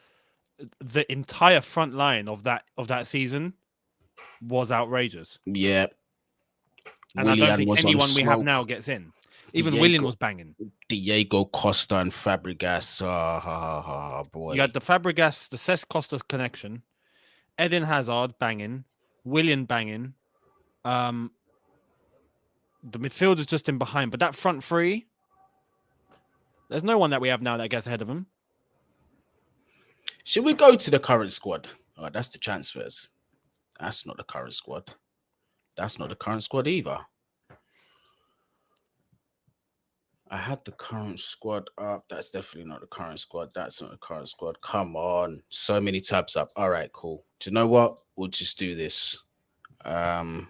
the entire front line of that season was outrageous. Yeah. And I don't think anyone we have now gets in. Even Willian was banging. Diego Costa and Fabregas. Boy. You had the Fabregas, the Cesc Costas connection. Eden Hazard banging. Willian banging. The midfield is just in behind. But that front three, there's no one that we have now that gets ahead of him. Should we go to the current squad? Oh, that's the transfers. That's not the current squad. That's not the current squad either. I had the current squad up. That's definitely not the current squad. That's not the current squad. Come on. So many tabs up. All right, cool. Do you know what? We'll just do this. No,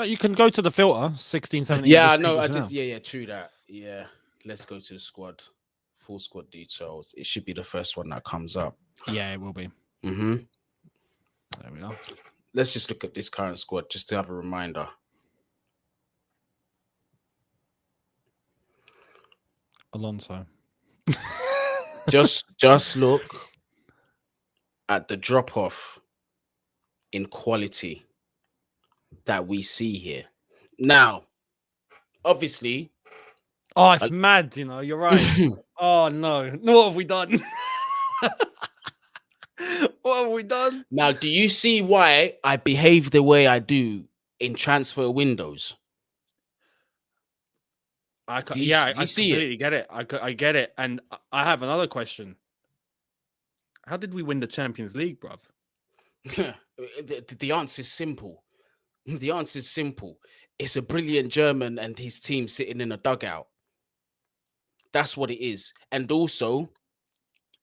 you can go to the filter, 16, 17. Yeah, no, true that. Yeah. Let's go to the squad. Full squad details. It should be the first one that comes up. Yeah, it will be. Mm-hmm. There we go. Let's just look at this current squad just to have a reminder. Alonso. just look at the drop off in quality that we see here. Now, obviously, Oh, it's mad, you know, you're right. Oh no, what have we done? What have we done? now, do you see why I behave the way I do in transfer windows? I Do you see it? completely get it. I get it. And I have another question. How did we win the Champions League, bruv? The answer is simple. The answer is simple. It's a brilliant German and his team sitting in a dugout. That's what it is. And also,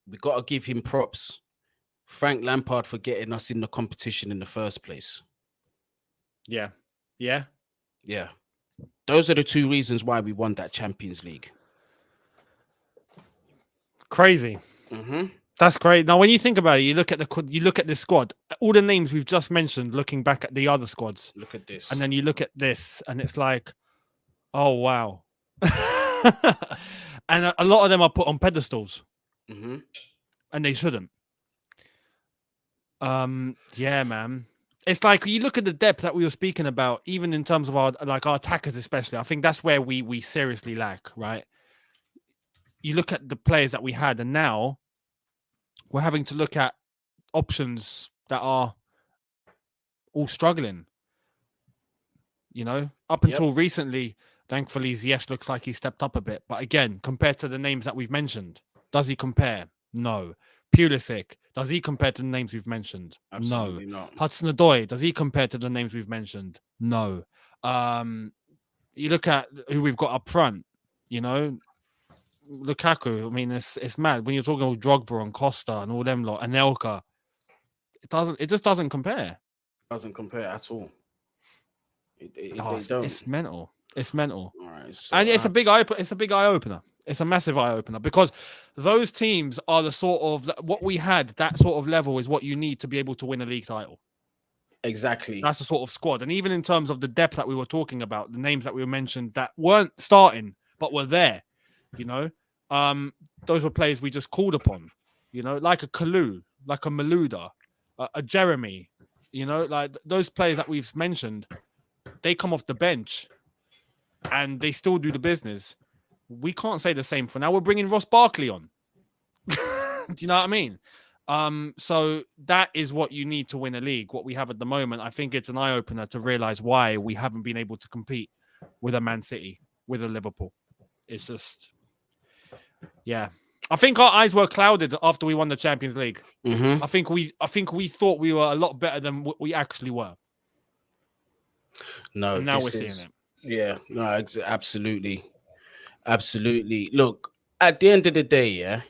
we got to give him props. Frank Lampard for getting us in the competition in the first place. Yeah. Yeah. Yeah. Those are the two reasons why we won that Champions League. Crazy. Mm-hmm. That's great. Now, when you think about it, you look at this squad, all the names we've just mentioned, looking back at the other squads. Look at this. And then you look at this, and it's like, oh, wow. And a lot of them are put on pedestals. Mm-hmm. And they shouldn't. Yeah, man. It's like you look at the depth that we were speaking about, even in terms of our attackers, especially. I think that's where we seriously lack, right? You look at the players that we had, and now we're having to look at options that are all struggling. You know, up until recently, thankfully, Ziyech looks like he stepped up a bit. But again, compared to the names that we've mentioned, does he compare? No. Pulisic, does he compare to the names we've mentioned? Absolutely No. not. Hudson-Odoi, does he compare to the names we've mentioned? No. You look at who we've got up front, you know, Lukaku. I mean, it's mad when you're talking about Drogba and Costa and all them lot, and Elka. It just doesn't compare. Doesn't compare at all. They don't. It's mental. It's mental. All right, so and it's a big eye opener. It's a massive eye opener because those teams are the sort of what we had. That sort of level is what you need to be able to win a league title. Exactly. That's the sort of squad. And even in terms of the depth that we were talking about, the names that we mentioned that weren't starting but were there, you know, those were players we just called upon, you know, like a Kalu, like a Malouda, a Jeremy, you know, like those players that we've mentioned, they come off the bench and they still do the business. We can't say the same for now. We're bringing Ross Barkley on. Do you know what I mean? So that is what you need to win a league. What we have at the moment, I think it's an eye opener to realize why we haven't been able to compete with a Man City, with a Liverpool. It's just, yeah. I think our eyes were clouded after we won the Champions League. Mm-hmm. I think we thought we were a lot better than what we actually were. No, and now we're seeing it. Yeah, no, absolutely. Absolutely. Look, at the end of the day, yeah,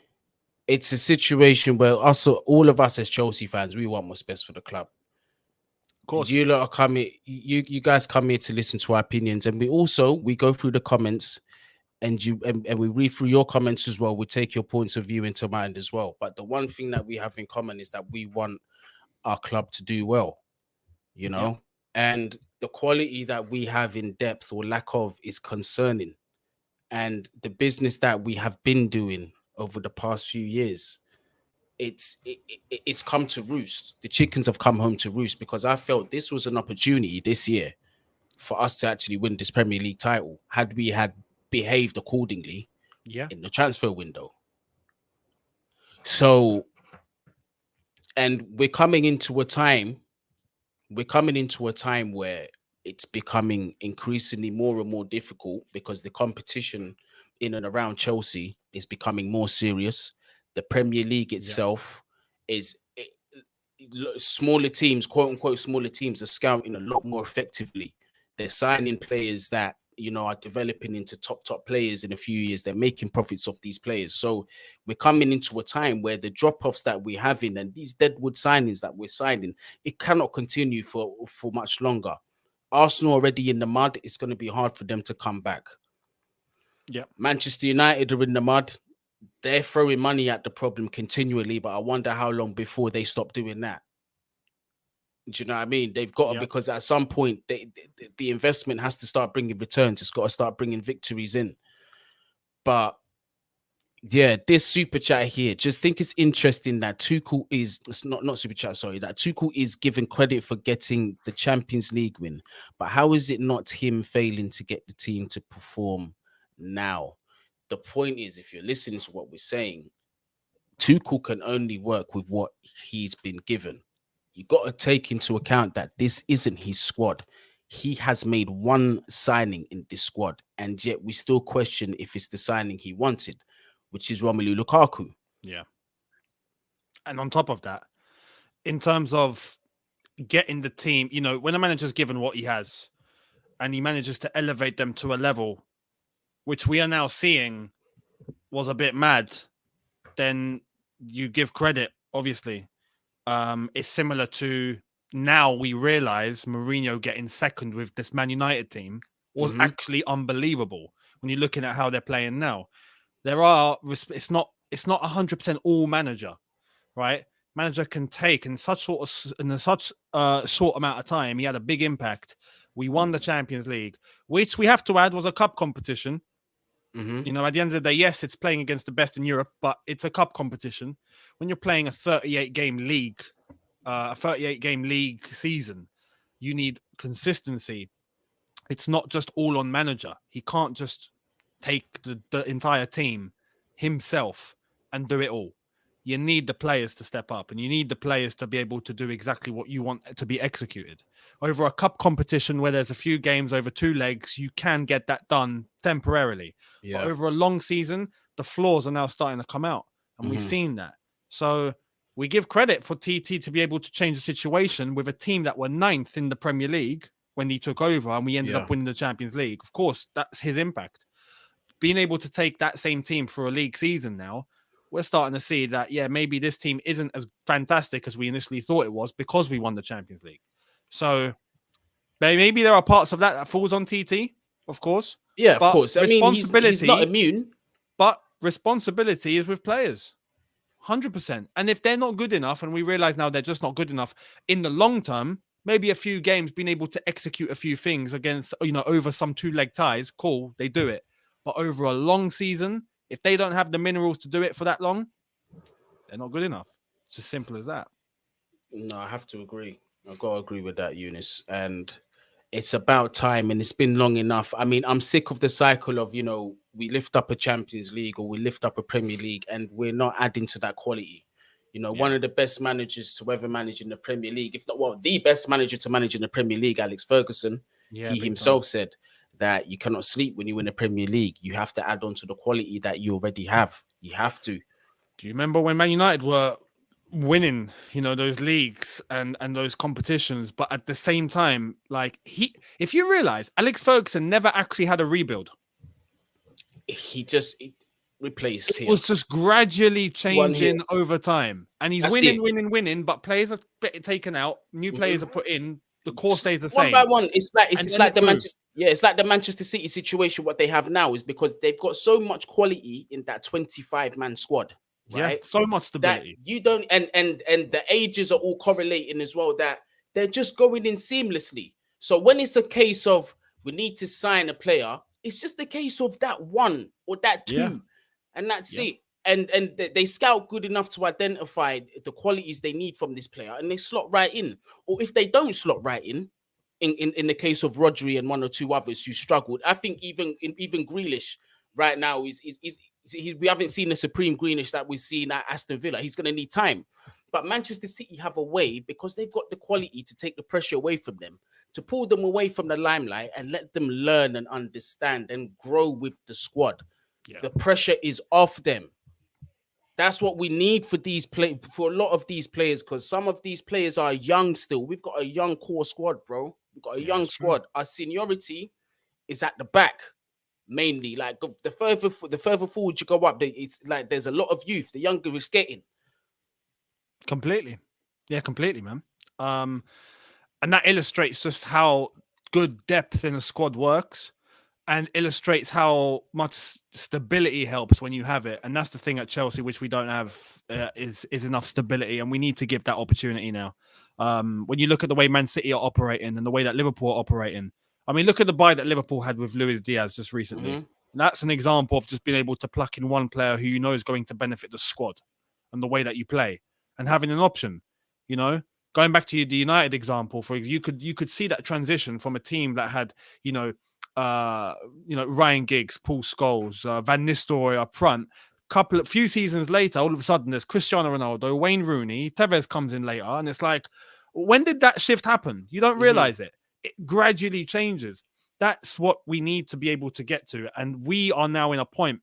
it's a situation where all of us as Chelsea fans, we want what's best for the club. Of course. You lot are coming, you guys come here to listen to our opinions, and we go through the comments and we read through your comments as well. We take your points of view into mind as well. But the one thing that we have in common is that we want our club to do well, you know, and the quality that we have in depth or lack of is concerning. And the business that we have been doing over the past few years, it's come to roost. The chickens have come home to roost because I felt this was an opportunity this year for us to actually win this Premier League title had we had behaved accordingly in the transfer window. So, and we're coming into a time where it's becoming increasingly more and more difficult because the competition in and around Chelsea is becoming more serious. The Premier League itself is smaller teams, quote unquote, smaller teams are scouting a lot more effectively. They're signing players that, you know, are developing into top players in a few years. They're making profits off these players. So we're coming into a time where the drop-offs that we're having and these deadwood signings that we're signing, it cannot continue for much longer. Arsenal already in the mud. It's going to be hard for them to come back. Yeah. Manchester United are in the mud. They're throwing money at the problem continually, but I wonder how long before they stop doing that. Do you know what I mean? They've got to, because at some point, the investment has to start bringing returns. It's got to start bringing victories in. But Yeah, this super chat here. Just think it's interesting that Tuchel is it's not super chat. Sorry, that Tuchel is given credit for getting the Champions League win, but how is it not him failing to get the team to perform now? The point is, if you're listening to what we're saying, Tuchel can only work with what he's been given. You got to take into account that this isn't his squad. He has made one signing in this squad, and yet we still question if it's the signing he wanted, which is Romelu Lukaku. Yeah. And on top of that, in terms of getting the team, you know, when a manager's given what he has and he manages to elevate them to a level which we are now seeing was a bit mad, then you give credit, obviously. It's similar to now we realize Mourinho getting second with this Man United team was actually unbelievable when you're looking at how they're playing now. It's not 100% all manager, right? Manager can take in such short amount of time. He had a big impact. We won the Champions League, which we have to add was a cup competition. You know, at the end of the day, yes, it's playing against the best in Europe, but it's a cup competition. When you're playing a 38-game league season, you need consistency. It's not just all on manager. He can't just take the entire team himself and do it all. You need the players to step up, and you need the players to be able to do exactly what you want to be executed. Over a cup competition where there's a few games over 2 legs, you can get that done temporarily. Yeah. But over a long season, the flaws are now starting to come out, and we've seen that. So we give credit for TT to be able to change the situation with a team that were 9th in the Premier League when he took over, and we ended up winning the Champions League. Of course, that's his impact. Being able to take that same team for a league season now, we're starting to see that, yeah, maybe this team isn't as fantastic as we initially thought it was because we won the Champions League. So maybe there are parts of that falls on TT, of course. Yeah, of course. I mean, he's not immune. But responsibility is with players. 100%. And if they're not good enough, and we realize now they're just not good enough in the long term, maybe a few games being able to execute a few things against, you know, over some 2-leg ties, cool, they do it. But over a long season, if they don't have the minerals to do it for that long, they're not good enough. It's as simple as that. No, I have to agree. I've got to agree with that, Younes. And it's about time, and it's been long enough. I mean, I'm sick of the cycle of, you know, we lift up a Champions League or we lift up a Premier League and we're not adding to that quality. You know, one of the best managers to ever manage in the Premier League, if not, well, the best manager to manage in the Premier League, Alex Ferguson, he himself said that you cannot sleep when you win the Premier League. You have to add on to the quality that you already have. You have to. Do you remember when Man United were winning, you know, those leagues and those competitions? But at the same time, like if you realize, Alex Ferguson never actually had a rebuild. He just replaced him. It was just gradually changing over time. And he's winning, but players are taken out, new players are put in, the core stays the same. One by one, it's like the Manchester, it's like the Manchester City situation. What they have now is because they've got so much quality in that 25-man squad. Right? Yeah, so much stability. That you don't, and the ages are all correlating as well. That they're just going in seamlessly. So when it's a case of we need to sign a player, it's just a case of that one or that two, and that's it. And they scout good enough to identify the qualities they need from this player, and they slot right in. Or if they don't slot right in the case of Rodri and one or two others who struggled, I think even Grealish right now we haven't seen the supreme Greenish that we've seen at Aston Villa. He's going to need time. But Manchester City have a way, because they've got the quality to take the pressure away from them, to pull them away from the limelight and let them learn and understand and grow with the squad. Yeah. The pressure is off them. That's what we need for for a lot of these players, because some of these players are young still. We've got a young core squad, bro. We've got a young squad. Our seniority is at the back. Mainly, like the further forward you go up, it's like there's a lot of youth. The younger is getting. Completely, man. And that illustrates just how good depth in a squad works, and illustrates how much stability helps when you have it. And that's the thing at Chelsea, which we don't have, is enough stability, and we need to give that opportunity now. When you look at the way Man City are operating and the way that Liverpool are operating. I mean, look at the buy that Liverpool had with Luis Diaz just recently. That's an example of just being able to pluck in one player who you know is going to benefit the squad and the way that you play, and having an option. You know, going back to the United example, you could see that transition from a team that had Ryan Giggs, Paul Scholes, Van Nistelrooy up front. Few seasons later, all of a sudden there's Cristiano Ronaldo, Wayne Rooney, Tevez comes in later, and it's like, when did that shift happen? You don't realize it. It gradually changes. That's what we need to be able to get to, and we are now in a point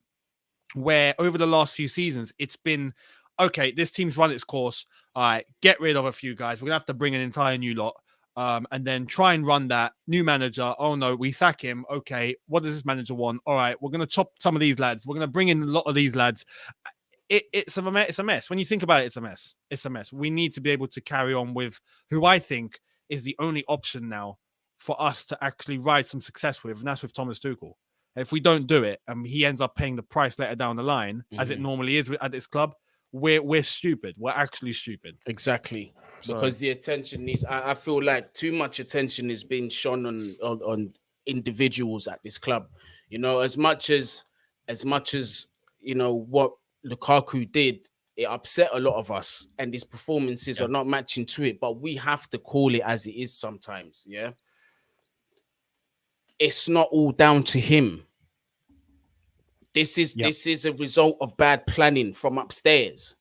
where over the last few seasons, it's been, okay, this team's run its course. All right, get rid of a few guys. We're going to have to bring an entire new lot. And then try and run that. New manager. Oh, no, we sack him. Okay, what does this manager want? All right, we're going to chop some of these lads. We're going to bring in a lot of these lads. It's a mess. When you think about it, it's a mess. It's a mess. We need to be able to carry on with who I think is the only option now for us to actually ride some success with, and that's with Thomas Tuchel. If we don't do it, and he ends up paying the price later down the line, as it normally is at this club, we're stupid. We're actually stupid. Exactly. Because the attention needs, I feel like too much attention is being shone on individuals at this club. You know, as much as you know what Lukaku did, it upset a lot of us, and his performances are not matching to it. But we have to call it as it is sometimes. Yeah, it's not all down to him. This is a result of bad planning from upstairs.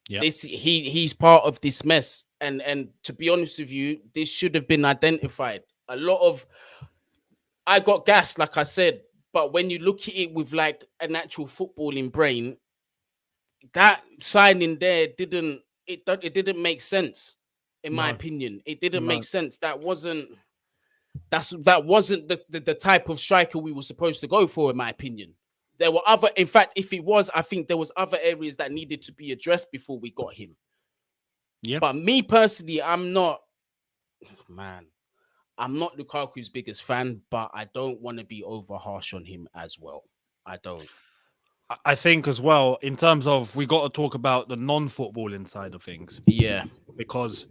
Yeah, he's part of this mess, and to be honest with you, this should have been identified. I got gassed, like I said, but when you look at it with like an actual footballing brain, that signing there didn't make sense, in my opinion. It didn't make sense. That wasn't the type of striker we were supposed to go for, in my opinion. There were other, in fact, if it was, I think there was other areas that needed to be addressed before we got him. Yeah. But me personally, I'm not Lukaku's biggest fan, but I don't want to be over harsh on him as well. I don't. I think as well, in terms of, we got to talk about the non-footballing side of things. Yeah. Because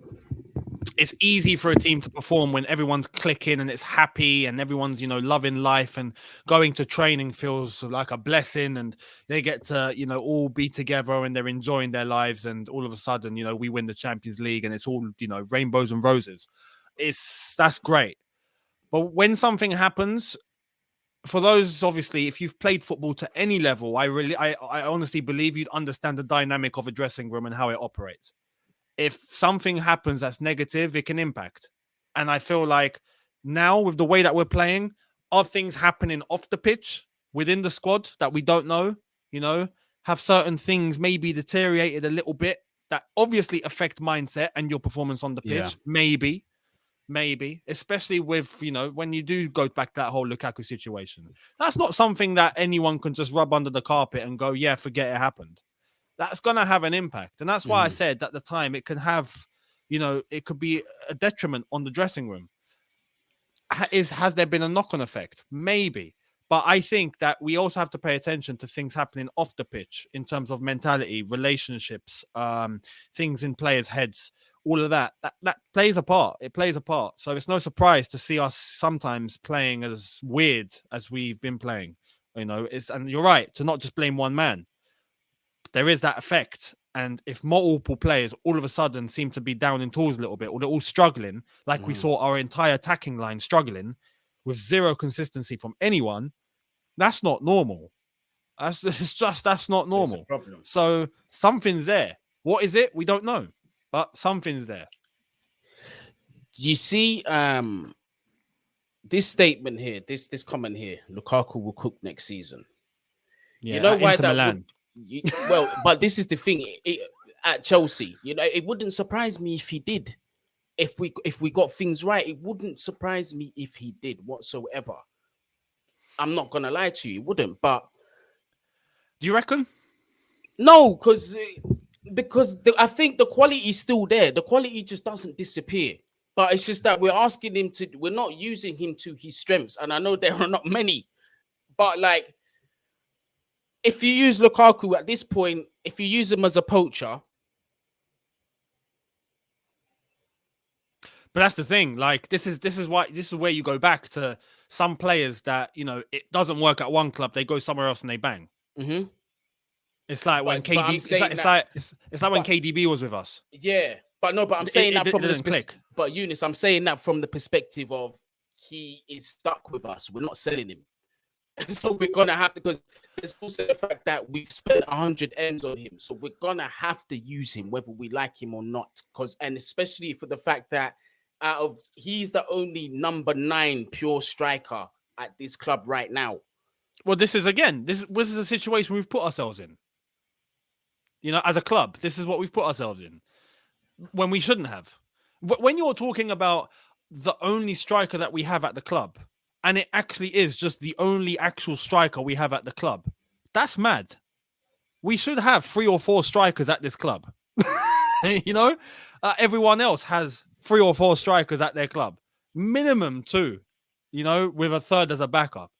it's easy for a team to perform when everyone's clicking and it's happy and everyone's, loving life, and going to training feels like a blessing, and they get to, all be together and they're enjoying their lives. And all of a sudden, we win the Champions League and it's all, rainbows and roses. That's great. But when something happens, for those, obviously, if you've played football to any level, I honestly believe you'd understand the dynamic of a dressing room and how it operates. If something happens that's negative, it can impact. And I feel like now, with the way that we're playing, are things happening off the pitch within the squad that we don't know? Have certain things maybe deteriorated a little bit that obviously affect mindset and your performance on the pitch? Yeah. Maybe, especially with, when you do go back to that whole Lukaku situation. That's not something that anyone can just rub under the carpet and go, yeah, forget it happened. That's going to have an impact. And that's why I said at the time, it can have, it could be a detriment on the dressing room. Has there been a knock-on effect? Maybe. But I think that we also have to pay attention to things happening off the pitch in terms of mentality, relationships, things in players' heads, all of that plays a part. It plays a part. So it's no surprise to see us sometimes playing as weird as we've been playing. And you're right, to not just blame one man. There is that effect. And if multiple players all of a sudden seem to be down in tools a little bit, or they're all struggling, like we saw our entire attacking line struggling with zero consistency from anyone, that's not normal. That's not normal. Problem. So something's there. What is it? We don't know, but something's there. Do you see this statement here, this comment here? Lukaku will cook next season. Yeah, you know why that Milan. But this is the thing. At Chelsea, it wouldn't surprise me if he did. If we got things right, it wouldn't surprise me if he did whatsoever. I'm not gonna lie to you, it wouldn't. But do you reckon? No, because I think the quality is still there. The quality just doesn't disappear. But it's just that we're not using him to his strengths. And I know there are not many, but like, if you use Lukaku at this point, if you use him as a poacher. But that's the thing. Like this is where you go back to some players that it doesn't work at one club, they go somewhere else and they bang. Mm-hmm. It's like when But I'm KD. saying It's like when KDB was with us. Yeah, but no, but I'm saying that It from the didn't click. But Younes, I'm saying that from the perspective of he is stuck with us. We're not selling him, so we're gonna have to, because there's also the fact that we've spent 100 M's on him, so we're gonna have to use him whether we like him or not. And especially for the fact that he's the only number 9 pure striker at this club right now. Well, this is a situation we've put ourselves in. As a club, this is what we've put ourselves in when we shouldn't have. When you're talking about the only striker that we have at the club, and it actually is just the only actual striker we have at the club, that's mad. We should have 3 or 4 strikers at this club. Everyone else has 3 or 4 strikers at their club, minimum 2, with a third as a backup.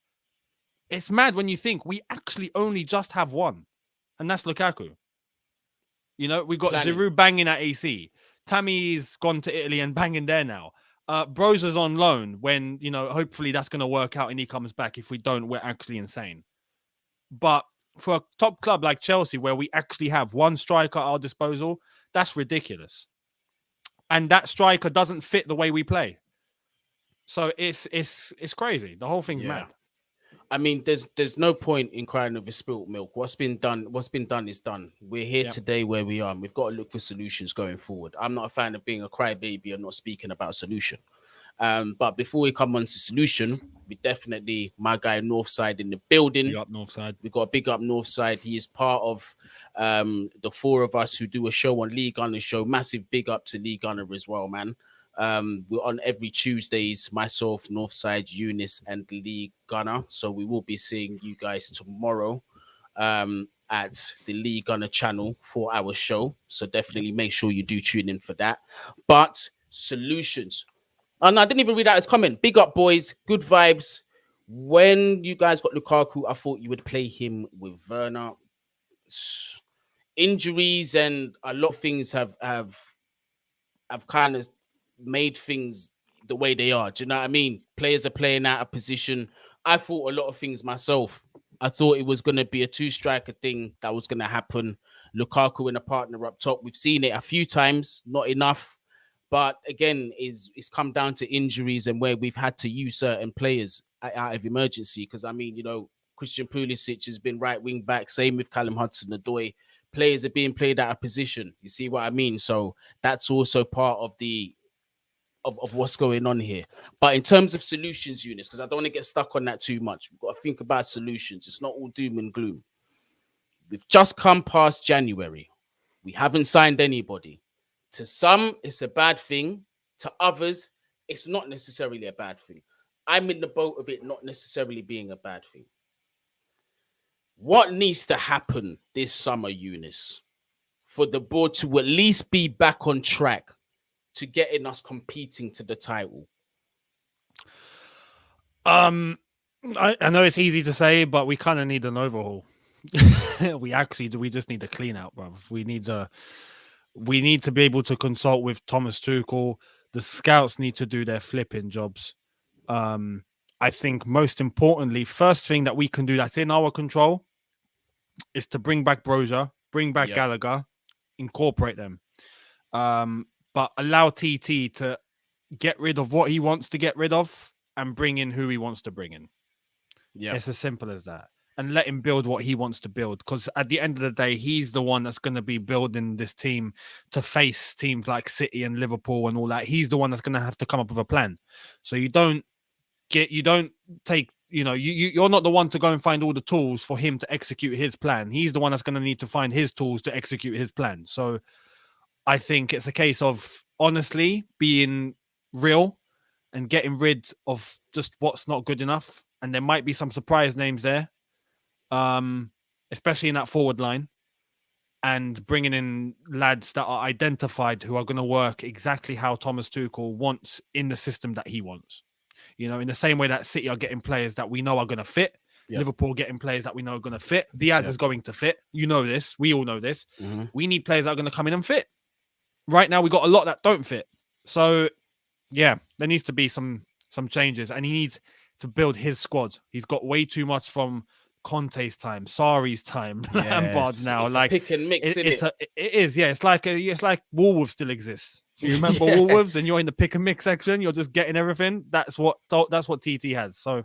It's mad when you think we actually only just have one, and that's Lukaku. We've got Giroud banging at AC. Tammy's gone to Italy and banging there now. Broza's on loan when, hopefully that's going to work out and he comes back. If we don't, we're actually insane. But for a top club like Chelsea, where we actually have one striker at our disposal, that's ridiculous. And that striker doesn't fit the way we play. So it's crazy. The whole thing's mad. I mean, there's no point in crying over spilt milk. What's been done is done. We're here today where we are, and we've got to look for solutions going forward. I'm not a fan of being a crybaby and not speaking about solution. But before we come on to solution, we definitely, my guy Northside in the building. Big up Northside. We got a big up Northside. He is part of the 4 of us who do a show on League Gunner show. Massive big up to League Gunner as well, man. We're on every Tuesdays, myself, Northside, Younes, and League Gunner. So we will be seeing you guys tomorrow at the League Gunner channel for our show. So definitely make sure you do tune in for that. But solutions. Oh, no, I didn't even read out his comment. Big up, boys. Good vibes. When you guys got Lukaku, I thought you would play him with Werner. Injuries and a lot of things have kind of made things the way they are. Do you know what I mean? Players are playing out of position. I thought a lot of things myself. I thought it was going to be a 2-striker thing that was going to happen. Lukaku and a partner up top. We've seen it a few times, not enough. But again, it's come down to injuries and where we've had to use certain players out of emergency. Because, I mean, Christian Pulisic has been right wing back. Same with Callum Hudson-Odoi. Players are being played out of position. You see what I mean? So that's also part of of what's going on here. But in terms of solutions, Younes, because I don't want to get stuck on that too much. We've got to think about solutions. It's not all doom and gloom. We've just come past January. We haven't signed anybody. To some, it's a bad thing. To others, it's not necessarily a bad thing. I'm in the boat of it not necessarily being a bad thing. What needs to happen this summer, Younes, for the board to at least be back on track to getting us competing to the title? I know it's easy to say, but we kind of need an overhaul. We just need a clean out, bro. We need to be able to consult with Thomas Tuchel. The scouts need to do their flipping jobs. I think most importantly, first thing that we can do that's in our control is to bring back Broja, bring back Gallagher, incorporate them. But allow TT to get rid of what he wants to get rid of and bring in who he wants to bring in. Yeah, it's as simple as that. And let him build what he wants to build. Because at the end of the day, he's the one that's going to be building this team to face teams like City and Liverpool and all that. He's the one that's going to have to come up with a plan. So you're not the one to go and find all the tools for him to execute his plan. He's the one that's going to need to find his tools to execute his plan. So I think it's a case of honestly being real and getting rid of just what's not good enough. And there might be some surprise names there, especially in that forward line, and bringing in lads that are identified who are going to work exactly how Thomas Tuchel wants in the system that he wants. In the same way that City are getting players that we know are going to fit. Yep. Liverpool getting players that we know are going to fit. Diaz is going to fit. You know this. We all know this. Mm-hmm. We need players that are going to come in and fit. Right now, we got a lot that don't fit. So Yeah, there needs to be some changes, and he needs to build his squad. He's got way too much from Conte's time, Sarri's time, Lampard's Yes, now. it's a Like pick and mix, isn't it? it is. Yeah, it's like Woolworths still exists. Do you remember Woolworths? And you're in the pick and mix section. You're just getting everything. That's what TT has. So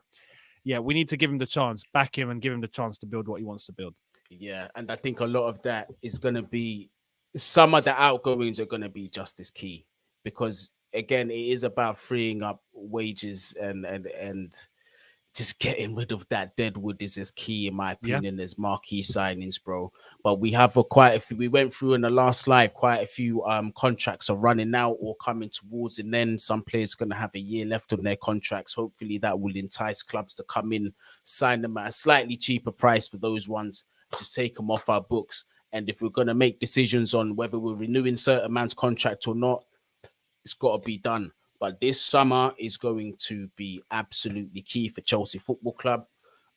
yeah, we need to give him the chance, back him, and give him the chance to build what he wants to build. Yeah, and I think a lot of that is going to be some of the outgoings are going to be just as key because again, it is about freeing up wages and just getting rid of that deadwood is as key in my Yeah. opinion as marquee signings, bro. But we have quite a few. We went through in the last live. Quite a few contracts are running out or coming towards, and then some players going to have a year left on their contracts. Hopefully, that will entice clubs to come in, sign them at a slightly cheaper price for those ones, just take them off our books. And if we're going to make decisions on whether we're renewing certain man's contract or not, it's got to be done. But this summer is going to be absolutely key for Chelsea Football Club.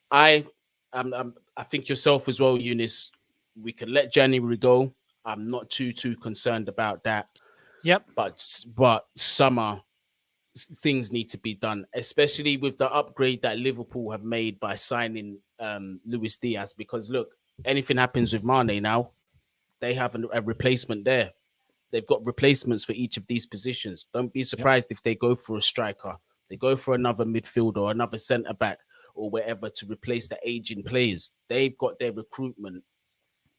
I I think yourself as well, Younes. We can let January go. I'm not too concerned about that. Yep. But summer things need to be done, especially with the upgrade that Liverpool have made by signing Luis Diaz. Because look, anything happens with Mane now, they have a replacement there. They've got replacements for each of these positions. Don't be surprised if they go for a striker, they go for another midfielder or another centre back or wherever to replace the aging players. They've got their recruitment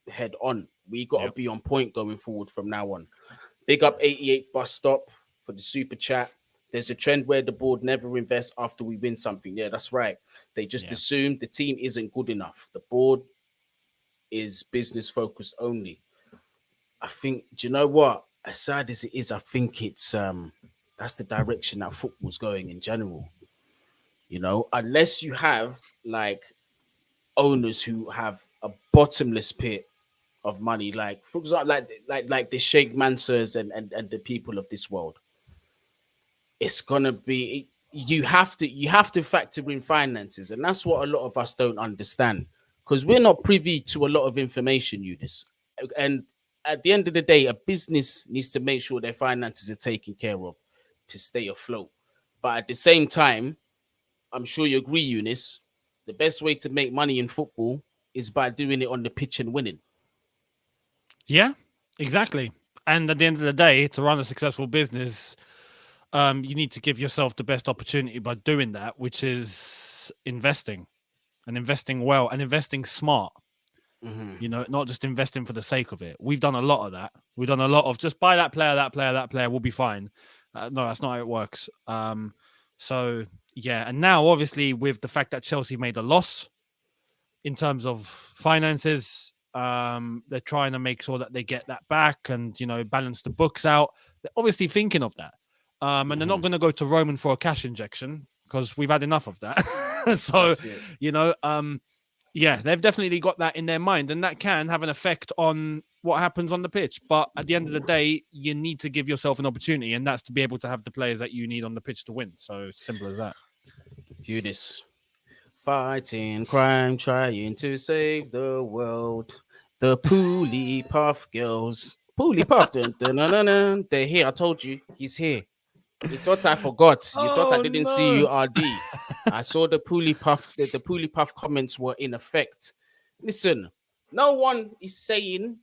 head on. We got to be on point going forward from now on. Big up 88 bus stop for the super chat. There's a trend where the board never invests after we win something. Yeah, that's right. They just assume the team isn't good enough. The board is business focused only. I think, do you know what? As sad as it is, I think it's that's the direction that football's going in general. You know, unless you have like owners who have a bottomless pit of money, like for example, like the Sheikh Mansurs and the people of this world, it's gonna be you have to factor in finances, and that's what a lot of us don't understand because we're not privy to a lot of information, Eunice. And at the end of the day, a business needs to make sure their finances are taken care of to stay afloat. But at the same time, I'm sure you agree, Eunice, the best way to make money in football is by doing it on the pitch and winning. Yeah, exactly. And at the end of the day, to run a successful business, you need to give yourself the best opportunity by doing that, which is investing and investing well and investing smart. Mm-hmm. You know, not just investing for the sake of it. We've done a lot of that. We've done a lot of just buy that player, that player, that player, we'll be fine. No, that's not how it works. So, yeah. And now, obviously, with the fact that Chelsea made a loss in terms of finances, they're trying to make sure that they get that back and, you know, balance the books out. They're obviously thinking of that. And they're not going to go to Roman for a cash injection because we've had enough of that. So, you know, yeah, they've definitely got that in their mind, and that can have an effect on what happens on the pitch. But at the end of the day, you need to give yourself an opportunity, and that's to be able to have the players that you need on the pitch to win. So simple as that. Younes. Fighting crime, trying to save the world. The Pooley Puff girls. Pooley Puff. Dun, dun, dun, dun, dun. They're here. I told you. He's here. You thought I forgot. You thought I didn't see you, RD. I saw the Pooley Puff. The Pooley Puff comments were in effect. Listen, no one is saying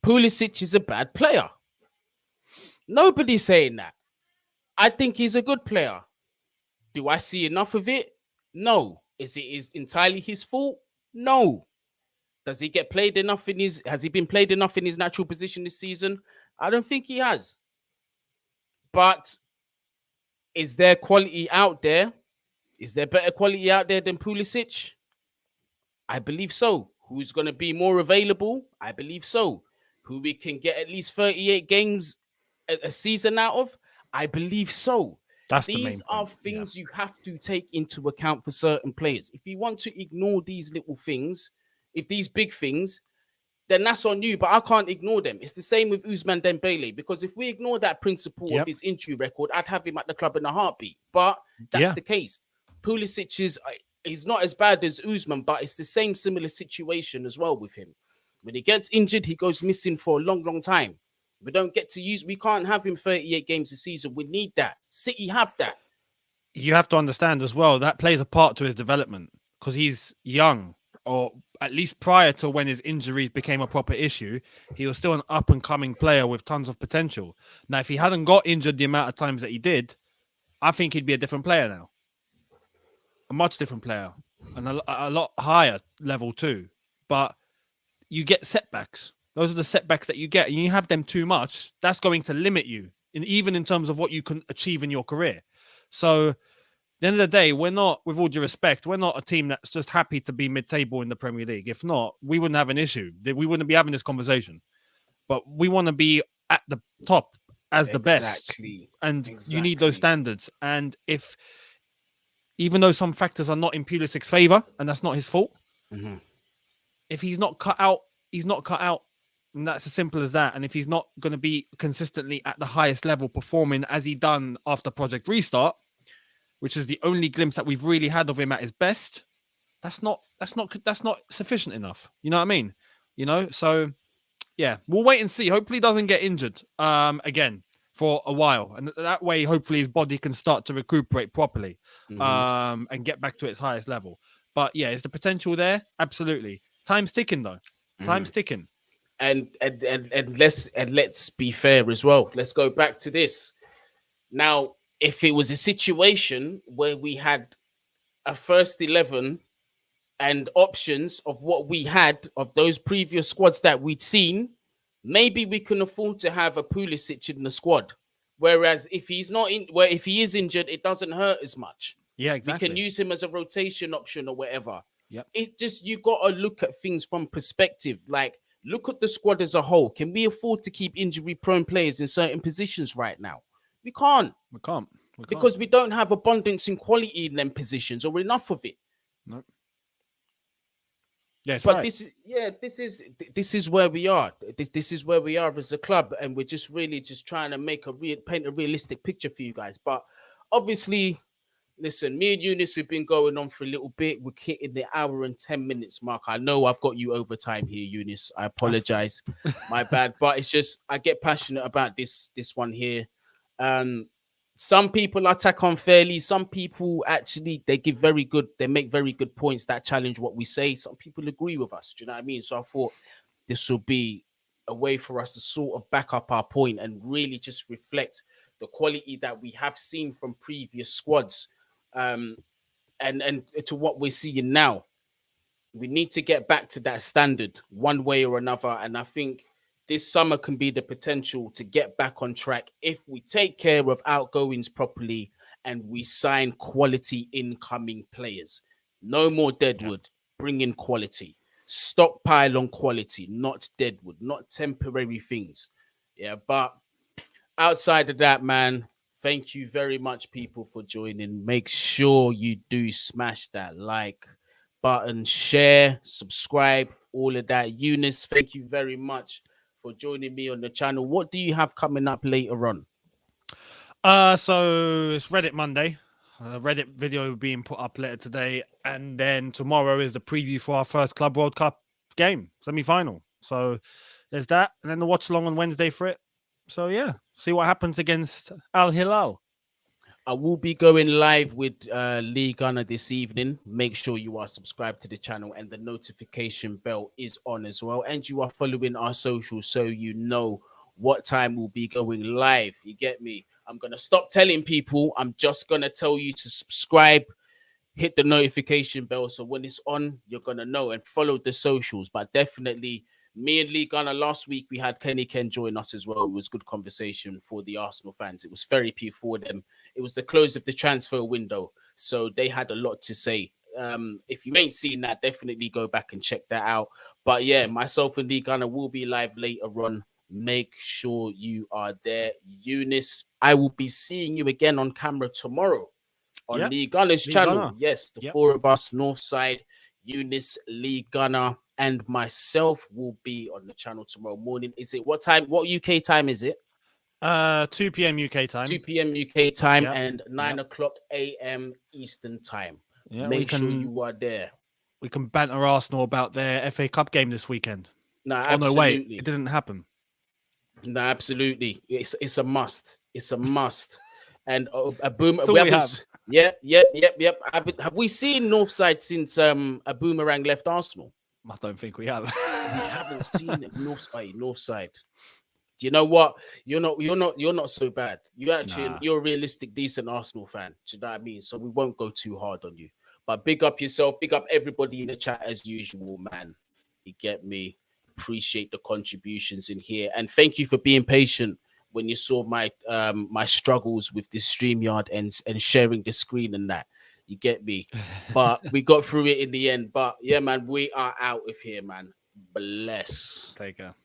Pulisic is a bad player. Nobody's saying that. I think he's a good player. Do I see enough of it? No. Is it entirely his fault? No. Does he get played enough in his? Has he been played enough in his natural position this season? I don't think he has. But is there quality out there? Is there better quality out there than Pulisic? I believe so. Who's going to be more available? I believe so. Who we can get at least 38 games a season out of? I believe so. These are things you have to take into account for certain players. If you want to ignore these little things, if these big things, then that's on you. But I can't ignore them. It's the same with Ousmane Dembele, because if we ignore that principle of his injury record, I'd have him at the club in a heartbeat. But that's the case. Pulisic he's not as bad as Ousmane, but it's the same similar situation as well with him. When he gets injured, he goes missing for a long, long time. We don't get to use. We can't have him 38 games a season. We need that. City have that. You have to understand as well that plays a part to his development because he's young, or at least prior to when his injuries became a proper issue, he was still an up and coming player with tons of potential. Now, if he hadn't got injured the amount of times that he did, I think he'd be a different player now, a much different player, and a lot higher level too. But you get setbacks. Those are the setbacks that you get, and you have them too much. That's going to limit you, even in terms of what you can achieve in your career. So, at the end of the day, we're not, with all due respect, we're not a team that's just happy to be mid-table in the Premier League. If not, we wouldn't have an issue. We wouldn't be having this conversation. But we want to be at the top as the best, and you need those standards. And even though some factors are not in Pulisic's favour, and that's not his fault, if he's not cut out, he's not cut out. And that's as simple as that. And if he's not going to be consistently at the highest level performing as he done after Project Restart, which is the only glimpse that we've really had of him at his best, that's not sufficient enough. You know what I mean? So yeah, we'll wait and see. Hopefully he doesn't get injured again for a while. And that way, hopefully his body can start to recuperate properly and get back to its highest level. But yeah, is the potential there? Absolutely. Time's ticking though. Time's ticking. And let's be fair as well. Let's go back to this. Now, if it was a situation where we had a first 11 and options of what we had of those previous squads that we'd seen, maybe we can afford to have a Pulisic in the squad. Whereas if he's not in, if he is injured, it doesn't hurt as much. Yeah, exactly. We can use him as a rotation option or whatever. Yep. It just, you got to look at things from perspective. Like, look at the squad as a whole. Can we afford to keep injury-prone players in certain positions right now? We can't. We can't. Because we don't have abundance in quality in them positions or enough of it. Nope. Yes, but right. this is where we are. This is where we are as a club, and we're just really just trying to paint a realistic picture for you guys. But obviously, listen, me and Younes, we've been going on for a little bit. We're hitting the hour and 10 minutes mark. I know I've got you overtime here, Younes. I apologize. My bad. But it's just, I get passionate about this one here. Some people attack unfairly. Some people actually, they make very good points that challenge what we say. Some people agree with us. Do you know what I mean? So I thought this will be a way for us to sort of back up our point and really just reflect the quality that we have seen from previous squads. And to what we're seeing now. We need to get back to that standard one way or another. And I think this summer can be the potential to get back on track if we take care of outgoings properly and we sign quality incoming players. No more deadwood. Bring in quality. Stockpile on quality, not deadwood, not temporary things. Yeah, but outside of that, man, thank you very much, people, for joining. Make sure you do smash that like button, share, subscribe, all of that. Younes, thank you very much for joining me on the channel. What do you have coming up later on? So it's Reddit Monday. Reddit video being put up later today, and then tomorrow is the preview for our first Club World Cup game, semi-final. So there's that, and then the watch along on Wednesday for it. So yeah, see what happens against Al Hilal. I will be going live with Lee Gunner this evening. Make sure you are subscribed to the channel and the notification bell is on as well. And you are following our socials so you know what time we'll be going live. You get me? I'm going to stop telling people. I'm just going to tell you to subscribe, hit the notification bell. So when it's on, you're going to know, and follow the socials. But definitely, me and Lee Gunner, last week, we had Kenny Ken join us as well. It was good conversation for the Arsenal fans. It was therapy for them. It was the close of the transfer window. So they had a lot to say. If you ain't seen that, definitely go back and check that out. But yeah, myself and Lee Gunner will be live later on. Make sure you are there. Younes, I will be seeing you again on camera tomorrow on Lee Gunner's channel. Gunner. Yes, the four of us, Northside, Younes, Lee Gunner, and myself will be on the channel tomorrow morning. Is it what time? What UK time is it? 2 p.m. UK time. 2 p.m. UK time and 9 o'clock a.m. Eastern time. Yeah, make sure you are there. We can banter Arsenal about their FA Cup game this weekend. No, absolutely. No, wait, it didn't happen. No, absolutely. It's a must. It's a must. And a boom. That's all We we haven't. have. Yep. Have we seen Northside since a boomerang left Arsenal? I don't think we have. We haven't seen it. Northside. Do you know what? You're not so bad. You actually Nah. you're a realistic, decent Arsenal fan. Do you know what I mean? So we won't go too hard on you. But big up yourself, big up everybody in the chat as usual, man. You get me? Appreciate the contributions in here. And thank you for being patient when you saw my my struggles with this StreamYard and sharing the screen and that. You get me? But we got through it in the end. But yeah, man, we are out of here, man. Bless. Take care.